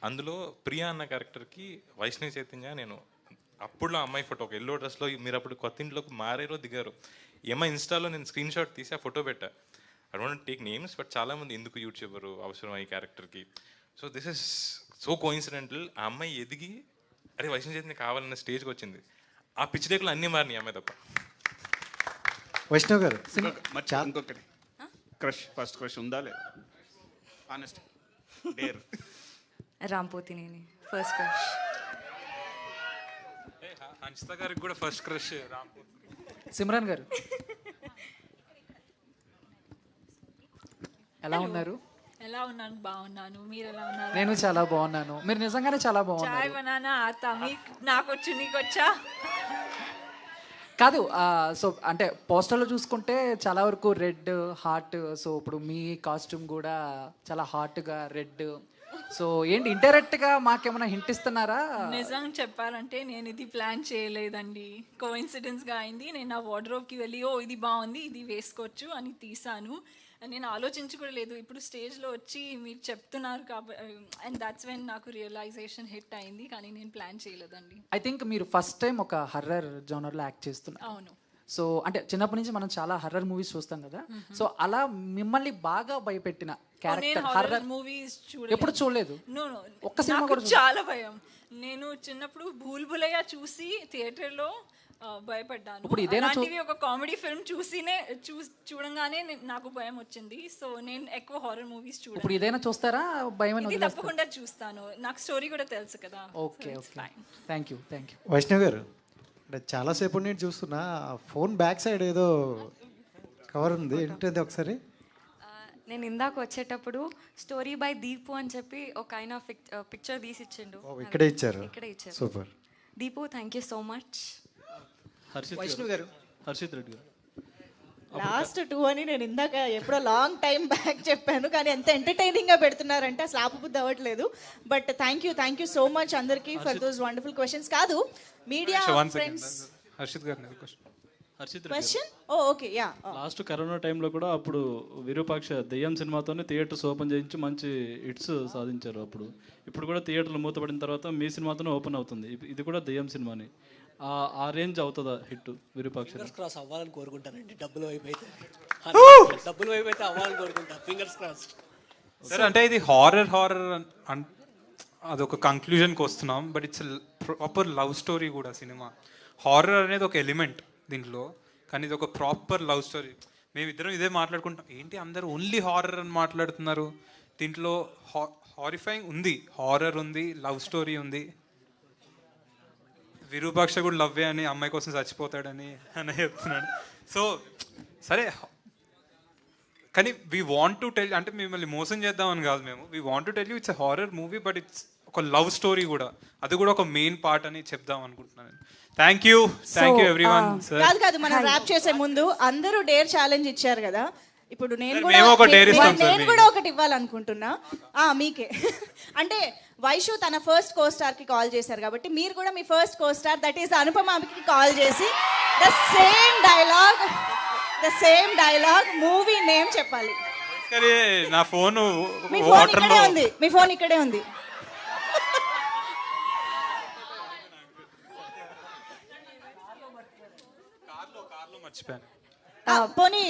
[SPEAKER 4] అందులో ప్రియా అన్న క్యారెక్టర్కి వైష్ణవి చైతన్య, నేను అప్పుడులో అమ్మాయి ఫోటో ఒక ఎల్లో డ్రెస్లో, మీరు అప్పుడు కొత్త ఇంట్లోకి మారేరో దిగారు. ఏమో ఇన్స్టాలో నేను స్క్రీన్ షాట్ తీసి ఆ ఫోటో పెట్టా. I don't take names, but చాలామంది ఎందుకు యూట్యూబర్ అవసరం ఈ క్యారెక్టర్కి. So this is so coincidental, ఆ అమ్మాయి ఎదిగి అరే వైష్ణవి చేతిని కావాలన్న స్టేజ్కి వచ్చింది. ఆ పిచ్చి డేకులు అన్నీ మారినాయి అమ్మాయి తప్ప.
[SPEAKER 5] వైష్ణవ్ గారు
[SPEAKER 11] ఇంకొకటి క్రష్, ఫస్ట్ క్రష్ ఉందా లేదా? Honest dare.
[SPEAKER 7] Ram Pothineni first crush.
[SPEAKER 3] Hanshitha గారికి కూడా ఫస్ట్ క్రష్ రాంపోతి.
[SPEAKER 16] సిమ్రాన్ గారు ఎలా ఉన్నారు?
[SPEAKER 19] ఎలా ఉన్నాను? బాగున్నాను. మీరు ఎలా ఉన్నారు?
[SPEAKER 16] నేను చాలా బాగున్నాను. మీరు నిజంగానే చాలా
[SPEAKER 19] చాయ్
[SPEAKER 16] బాగున్నారు.
[SPEAKER 19] బనానా ఆతా మీకు నాకొచ్చు నీకొచ్చా?
[SPEAKER 16] కాదు సో అంటే పోస్టర్లో చూసుకుంటే చాలా వరకు రెడ్ హార్ట్. సో ఇప్పుడు మీ కాస్ట్యూమ్ కూడా చాలా హాట్గా రెడ్. సో ఏంటి ఇండైరెక్ట్గా మాకేమైనా హింట్ ఇస్తున్నారా?
[SPEAKER 19] నిజం చెప్పాలంటే నేను ఇది ప్లాన్ చేయలేదండి. కోఇన్సిడెన్స్గా అయింది. నేను నా వార్డ్రోబ్కి వెళ్ళి ఓ ఇది బాగుంది ఇది వేసుకోవచ్చు అని తీసాను. నేను ఆలోచించి కూడా లేదు. ఇప్పుడు స్టేజ్లో వచ్చి మీరు చెప్తున్నారు కాబట్టి అండ్ దట్స్ వెన్ నాకు రియలైజేషన్ హిట్ అయింది. కానీ నేను ప్లాన్ చేయలేదండి.
[SPEAKER 16] ఐ థింక్ మీరు ఫస్ట్ టైం ఒక హర్రర్ జోనర్లో యాక్ట్ చేస్తున్నారు.
[SPEAKER 19] అవును.
[SPEAKER 16] సో అంటే చిన్నప్పటి నుంచి మనం చాలా హర్రర్ మూవీస్ చూస్తాం కదా. సో అలా మిమ్మల్ని బాగా భయపెట్టిన క్యారెక్టర్ హర్రర్
[SPEAKER 19] మూవీస్
[SPEAKER 16] ఎప్పుడు చూడలేదు? ఒక్క సినిమా
[SPEAKER 19] నాకు
[SPEAKER 16] కూడా
[SPEAKER 19] చాలా భయం. నేను చిన్నప్పుడు భూల్ భులయ్యా చూసి థియేటర్లో భయపడ్డాను.
[SPEAKER 16] ఇప్పుడు ఇదేనా
[SPEAKER 19] అలాంటివి ఒక కామెడీ ఫిల్మ్ చూడంగానే నాకు భయం వచ్చింది. సో నేను ఎక్కువ హారర్ మూవీస్ చూడను.
[SPEAKER 16] ఇప్పుడు ఇదేనా చూస్తారా? భయం
[SPEAKER 19] ఇది తప్పకుండా చూస్తాను. నాకు స్టోరీ కూడా తెలుసు కదా.
[SPEAKER 16] Okay okay thank you.
[SPEAKER 5] Vaishnav garu అంటే చాలాసేపు నేను చూస్తున్నా ఫోన్ బ్యాక్ సైడ్ ఏదో కవర్ ఉంది, ఏంటది ఒకసారి?
[SPEAKER 7] నేను ఇందాక వచ్చేటప్పుడు స్టోరీ బై దీపు అని చెప్పి ఒక ఆయన పిక్చర్ తీసి ఇచ్చిండు.
[SPEAKER 5] ఇక్కడే ఇచ్చారు.
[SPEAKER 7] ఇక్కడే ఇచ్చారు.
[SPEAKER 5] Super
[SPEAKER 7] Deepu, thank you so much.
[SPEAKER 14] Vaishnav garu, Harshit Reddy గారు
[SPEAKER 1] లాస్ట్ 2 అని నేను ఇందాక ఎప్పుడో లాంగ్ టైం బ్యాక్ చెప్పాను. కానీ ఎంత ఎంటర్టైనింగ్గా పెడుతున్నారంటే అసలు ఆపబుద్ధి అవ్వట్లేదు. But thank you so much అందరికీ ఫర్ దోస్ వండర్ఫుల్ క్వశ్చన్స్. కాదు మీడియా ఫ్రెండ్స్
[SPEAKER 3] హర్షిత్ గారు
[SPEAKER 1] question okay yeah
[SPEAKER 14] last corona టైంలో కూడా అప్పుడు విరూపాక్ష దెయ్యం సినిమాతోనే థియేటర్స్ ఓపెన్ చేయించి మంచి హిట్స్ సాధించారు. ఇప్పుడు కూడా థియేటర్లు మూతపడిన తర్వాత మీ సినిమాతోనే ఓపెన్ అవుతుంది. ఇది కూడా దెయ్యం సినిమాని. ఆ రేంజ్ అవుతుందా హిట్ విరూపాక్ష?
[SPEAKER 10] ఫింగర్స్ క్రాస్ అవ్వాలని కోరుకుంటానండి. డబ్బులు వైపు అయితే అవ్వాలని కోరుకుంటాను. Fingers cross.
[SPEAKER 3] సార్ అంటే ఇది హారర్ అదొక కంక్లూజన్కి వస్తున్నాం. But it's proper love story కూడా సినిమా. హారర్ అనేది ఒక ఎలిమెంట్ దీంట్లో, కానీ ఇది ఒక ప్రాపర్ లవ్ స్టోరీ. మేమిద్దరం ఇదే మాట్లాడుకుంటాం, ఏంటి అందరూ ఓన్లీ హారర్ అని మాట్లాడుతున్నారు. దీంట్లో హారిఫైయింగ్ ఉంది, హారర్ ఉంది, లవ్ స్టోరీ ఉంది. విరూపాక్ష కూడా లవ్వే అని అమ్మాయి కోసం చచ్చిపోతాడని అని చెప్తున్నాడు. సో సరే, కానీ వీ వాంట్ టు టెల్, అంటే మిమ్మల్ని మోసం చేద్దామని కాదు మేము. We want to tell you it's a horror movie, but it's ఒక లవ్ స్టోరీ కూడా, అది కూడా ఒక మెయిన్ పార్ట్ అని చెప్దాం అనుకుంటున్నాను. Thank you everyone.
[SPEAKER 1] కాదు మనం ర్యాప్ చేసే ముందు అందరూ డేర్ ఛాలెంజ్ ఇచ్చారు కదా. ఇప్పుడు నేను కూడా ఒకటి ఇవ్వాలనుకుంటున్నా మీకే. అంటే వైషు తన ఫస్ట్ కోస్టార్ కి కాల్ చేశారు కాబట్టి మీరు కూడా మీ ఫస్ట్ కోస్టార్ దట్ ఈస్ అనుపమకి కాల్ చేసి the same dialogue movie name చెప్పాలి.
[SPEAKER 3] నా ఫోన్
[SPEAKER 1] మీ ఫోన్ ఇక్కడే ఉంది. పోనీ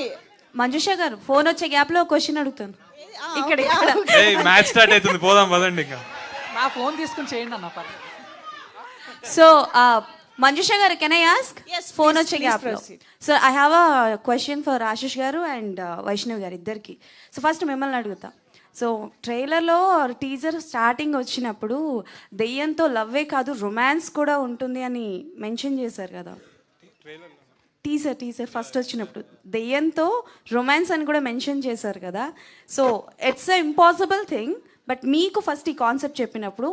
[SPEAKER 20] మంజుష గారు ఫోన్ వచ్చే గ్యాప్ లో క్వశ్చన్ అడుగుతాను. ఇక్కడ
[SPEAKER 3] మ్యాచ్ స్టార్ట్ అవుతుంది, పోదాం పదండి. ఇంకా
[SPEAKER 16] నా ఫోన్ తీసుకుని చేయండి అన్న.
[SPEAKER 20] సో మంజుష గారు, కెన్ ఐ ఆస్క్? ఫోన్ వచ్చే గ్యాప్ లో. So I have a question for Ashish గారు అండ్ వైష్ణవ్ గారు ఇద్దరికి. సో ఫస్ట్ మిమ్మల్ని అడుగుతా. సో ట్రైలర్లో టీజర్ స్టార్టింగ్ వచ్చినప్పుడు దెయ్యంతో లవ్వే కాదు రొమాన్స్ కూడా ఉంటుంది అని మెన్షన్ చేశారు కదా. టీజర్ ఫస్ట్ వచ్చినప్పుడు దెయ్యంతో రొమాన్స్ అని కూడా మెన్షన్ చేశారు కదా. So it's a impossible thing, but మీకు ఫస్ట్ ఈ కాన్సెప్ట్ చెప్పినప్పుడు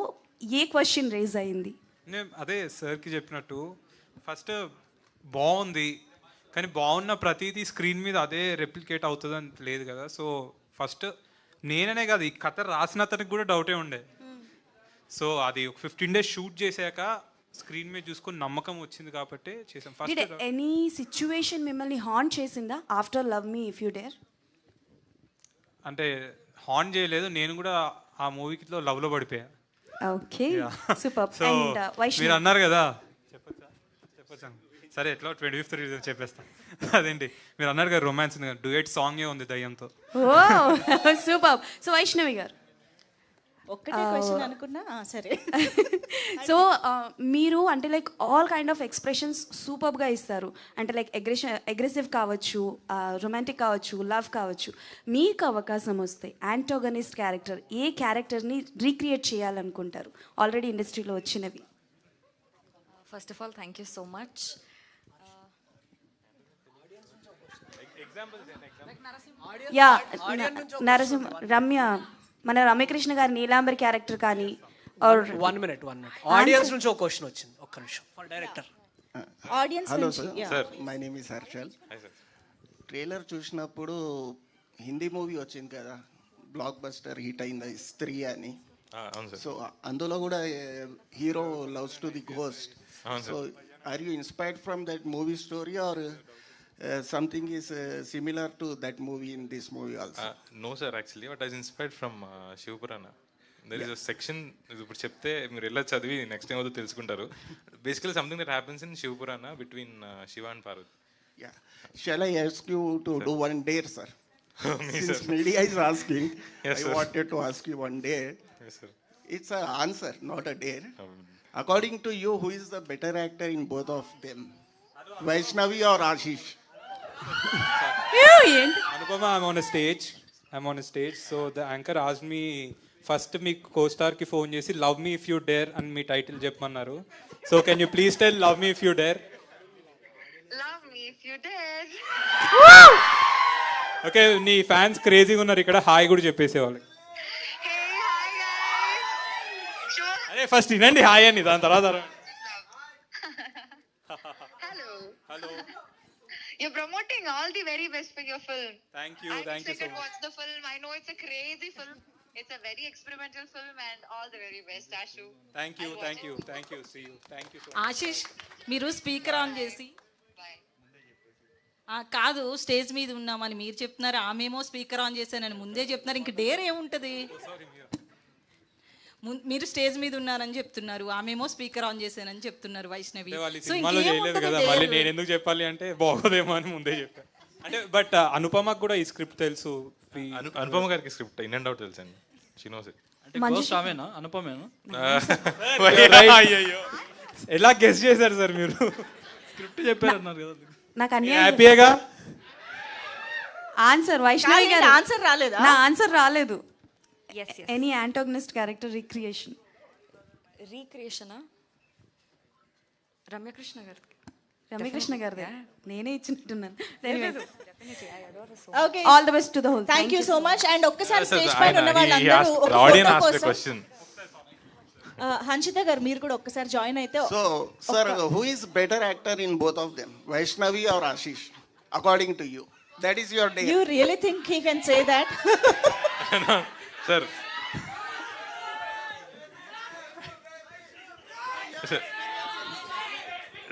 [SPEAKER 20] ఏ క్వశ్చన్ రేజ్ అయింది?
[SPEAKER 3] నేను అదే సార్కి చెప్పినట్టు, ఫస్ట్ బాగుంది కానీ బాగున్న ప్రతిదీ స్క్రీన్ మీద అదే రెప్లికేట్ అవుతుంది అని లేదు కదా. సో ఫస్ట్ నేననే కాదు, ఈ కథ రాసిన అతనికి కూడా డౌటే ఉండే. సో అది 15 days షూట్ చేశాక స్క్రీన్ మీద చూసుకొని నమ్మకం వచ్చింది కాబట్టి చేసాం. ఫస్ట్
[SPEAKER 20] ఎనీ సిచ్యువేషన్ మిమ్మల్ని హాంట్ చేసిందా after love me if you dare?
[SPEAKER 3] అంటే హాంట్ చేయలేదు, నేను కూడా ఆ మూవీలో లవ్లో పడిపోయా.
[SPEAKER 20] Okay super.
[SPEAKER 3] సో మీరు అన్నారు కదా, చెప్పచ్చా? సరే ఎట్లా 25th రిలీజ్ చెప్పేస్తాను. అదేంటి మీరు అన్నారు కదా రొమాన్స్ ఉంది, డ్యూయట్ సాంగే ఉంది దయ్యంతో.
[SPEAKER 20] ఓ సూపర్. సో వైష్ణవి గారు,
[SPEAKER 1] ఒక్కటే క్వశ్చన్ అనుకున్నా సరే.
[SPEAKER 20] సో మీరు అంటే like all kind of expressions సూపర్గా ఇస్తారు. అంటే లైక్ అగ్రెసివ్ కావచ్చు, రొమాంటిక్ కావచ్చు, లవ్ కావచ్చు. మీకు అవకాశం వస్తే యాంటోగనిస్ట్ క్యారెక్టర్ ఏ క్యారెక్టర్ని రీక్రియేట్ చేయాలనుకుంటారు ఆల్రెడీ ఇండస్ట్రీలో వచ్చినవి?
[SPEAKER 7] First of all thank you so much. Yeah Narasimha Ramya మన రమ్యకృష్ణ గారి నీలాంబరి క్యారెక్టర్ కానీ
[SPEAKER 10] వన్ మినిట్ ఆడియన్స్ నుంచి ఒక క్వశ్చన్ వచ్చింది, ఒక్క నిమిషం ఫర్ డైరెక్టర్.
[SPEAKER 1] ఆడియన్స్
[SPEAKER 21] హలో
[SPEAKER 1] నుంచి
[SPEAKER 21] sir, my name is Harshal. Trailer చూసినప్పుడు హిందీ మూవీ వచ్చింది కదా, బ్లాక్ బస్టర్ హిట్ అయింది స్త్రీ అని. సో అందులో కూడా hero loves to the ghost. So are you inspired from that movie story or something is similar to that movie in this movie also?
[SPEAKER 4] No sir, actually what I was inspired from Shivpurana. There is a section, ఇప్పుడు చెప్తే మీరు వెళ్ళి చదివి next time వద్దు తెలుసుకుంటారు. Basically something that happens in Shivpurana between Shiva and Parvati.
[SPEAKER 21] Yeah. Shall I ask you to do one dare, sir? Since
[SPEAKER 4] sir.
[SPEAKER 21] media is asking,
[SPEAKER 4] Yes,
[SPEAKER 21] I
[SPEAKER 4] sir.
[SPEAKER 21] wanted to ask you one dare.
[SPEAKER 4] Yes sir.
[SPEAKER 21] It's an answer, not a dare. According to you, who is the better actor in both of them? Vaishnavi or Ashish?
[SPEAKER 3] Anupama, I'm on a stage. So the anchor asked me first me co-star కి phone చేసి love me if you dare అని మీ title చెప్పమన్నారు. So can you please tell love me if you dare?
[SPEAKER 22] Love me if you dare.
[SPEAKER 3] Okay, నీ fans క్రేజీగా ఉన్నారు ఇక్కడ, hi కూడా చెప్పేసేవాళ్ళు. అరే ఫస్ట్ వినండి హాయ్ అని, దాని తర్వాత
[SPEAKER 22] Hello. You're promoting all the very best for your film.
[SPEAKER 3] Thank you so much.
[SPEAKER 22] Watch the film. I know it's a crazy film. It's a very experimental film and all the very best, Ashu.
[SPEAKER 3] Thank you. See you. Thank you so much.
[SPEAKER 8] Ashish మీరు speaker on చేసి కాదు stage మీద ఉన్నామని మీరు చెప్తున్నారు, ఆమెమో speaker on చేశానని ముందే చెప్తున్నారు. ఇంక డేర్ ఏముంటది? మీరు స్టేజ్ మీద ఉన్నారని చెప్తున్నారు, ఆమెమో స్పీకర్ ఆన్ చేశానని చెప్తున్నారు వైష్ణవి. సో
[SPEAKER 3] సినిమాలో చేయలేదు కదా, మళ్ళీ నేను ఎందుకు చెప్పాలి అంటే బాగోదేమో అని ముందే చెప్పాను. అంటే బట్ అనుపమకు కూడా ఈ స్క్రిప్ట్ తెలుసు.
[SPEAKER 4] అనుపమ గారికి స్క్రిప్ట్ ఇన్ అండ్ అవుట్ తెలుసు అండి. She knows it.
[SPEAKER 14] అంటే గోస్ట్ ఆమెనా అనుపమేనా?
[SPEAKER 3] అయ్యో ఎలా గెస్ చేశారు సార్ మీరు?
[SPEAKER 14] స్క్రిప్ట్ చెప్పారు అన్నారు కదా.
[SPEAKER 20] నాకు అన్ని
[SPEAKER 3] హ్యాపీగా
[SPEAKER 20] ఆన్సర్ వైష్ణవి గారు
[SPEAKER 1] ఆన్సర్ రాలేదా?
[SPEAKER 20] నా ఆన్సర్ రాలేదు. ఎనీ యాంటోగనిస్ట్ క్యారెక్టర్ రీక్రియేషనా? రమ్యకృష్ణ గారిది నేనే ఇచ్చినట్టున్నాను.
[SPEAKER 1] Okay,
[SPEAKER 20] all the best to the whole.
[SPEAKER 1] Thank you so much. And ఒక్కసారి స్టేజ్ పైన ఉన్న వాళ్ళందరూ హన్షిత గారు మీరు కూడా ఒక్కసారి జాయిన్ అయితే.
[SPEAKER 21] So, sir, who is better actor in both of them? Vaishnavi or Ashish? According to you. That is your dare.
[SPEAKER 1] You really think he can say that?
[SPEAKER 4] Sir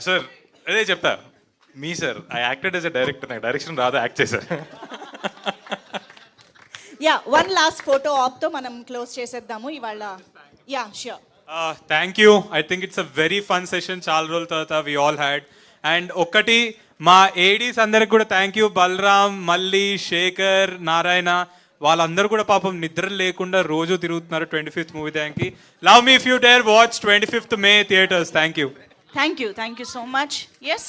[SPEAKER 4] sir అదే చెప్తా మీ sir I acted as a director, నాకు direction రాదు, act చేశారు.
[SPEAKER 1] Yeah, one last photo op తో మనం close చేసేద్దాము ఇవాళ. Yeah sure.
[SPEAKER 3] Thank you. I think it's a very fun session, చాలా రోజుల తర్వాత వి ఆల్ హ్యాడ్. అండ్ ఒకటి మా ఏడీస్ అందరికి కూడా థ్యాంక్ యూ. బలరామ్, మల్లి, శేఖర్, నారాయణ వాళ్ళందరూ కూడా పాపం నిద్ర లేకుండా రోజు తిరుగుతున్నారు 25th మూవీ దానికి. Love me if you dare watch 25th May theatres. Thank you.
[SPEAKER 1] Thank you so much. Yes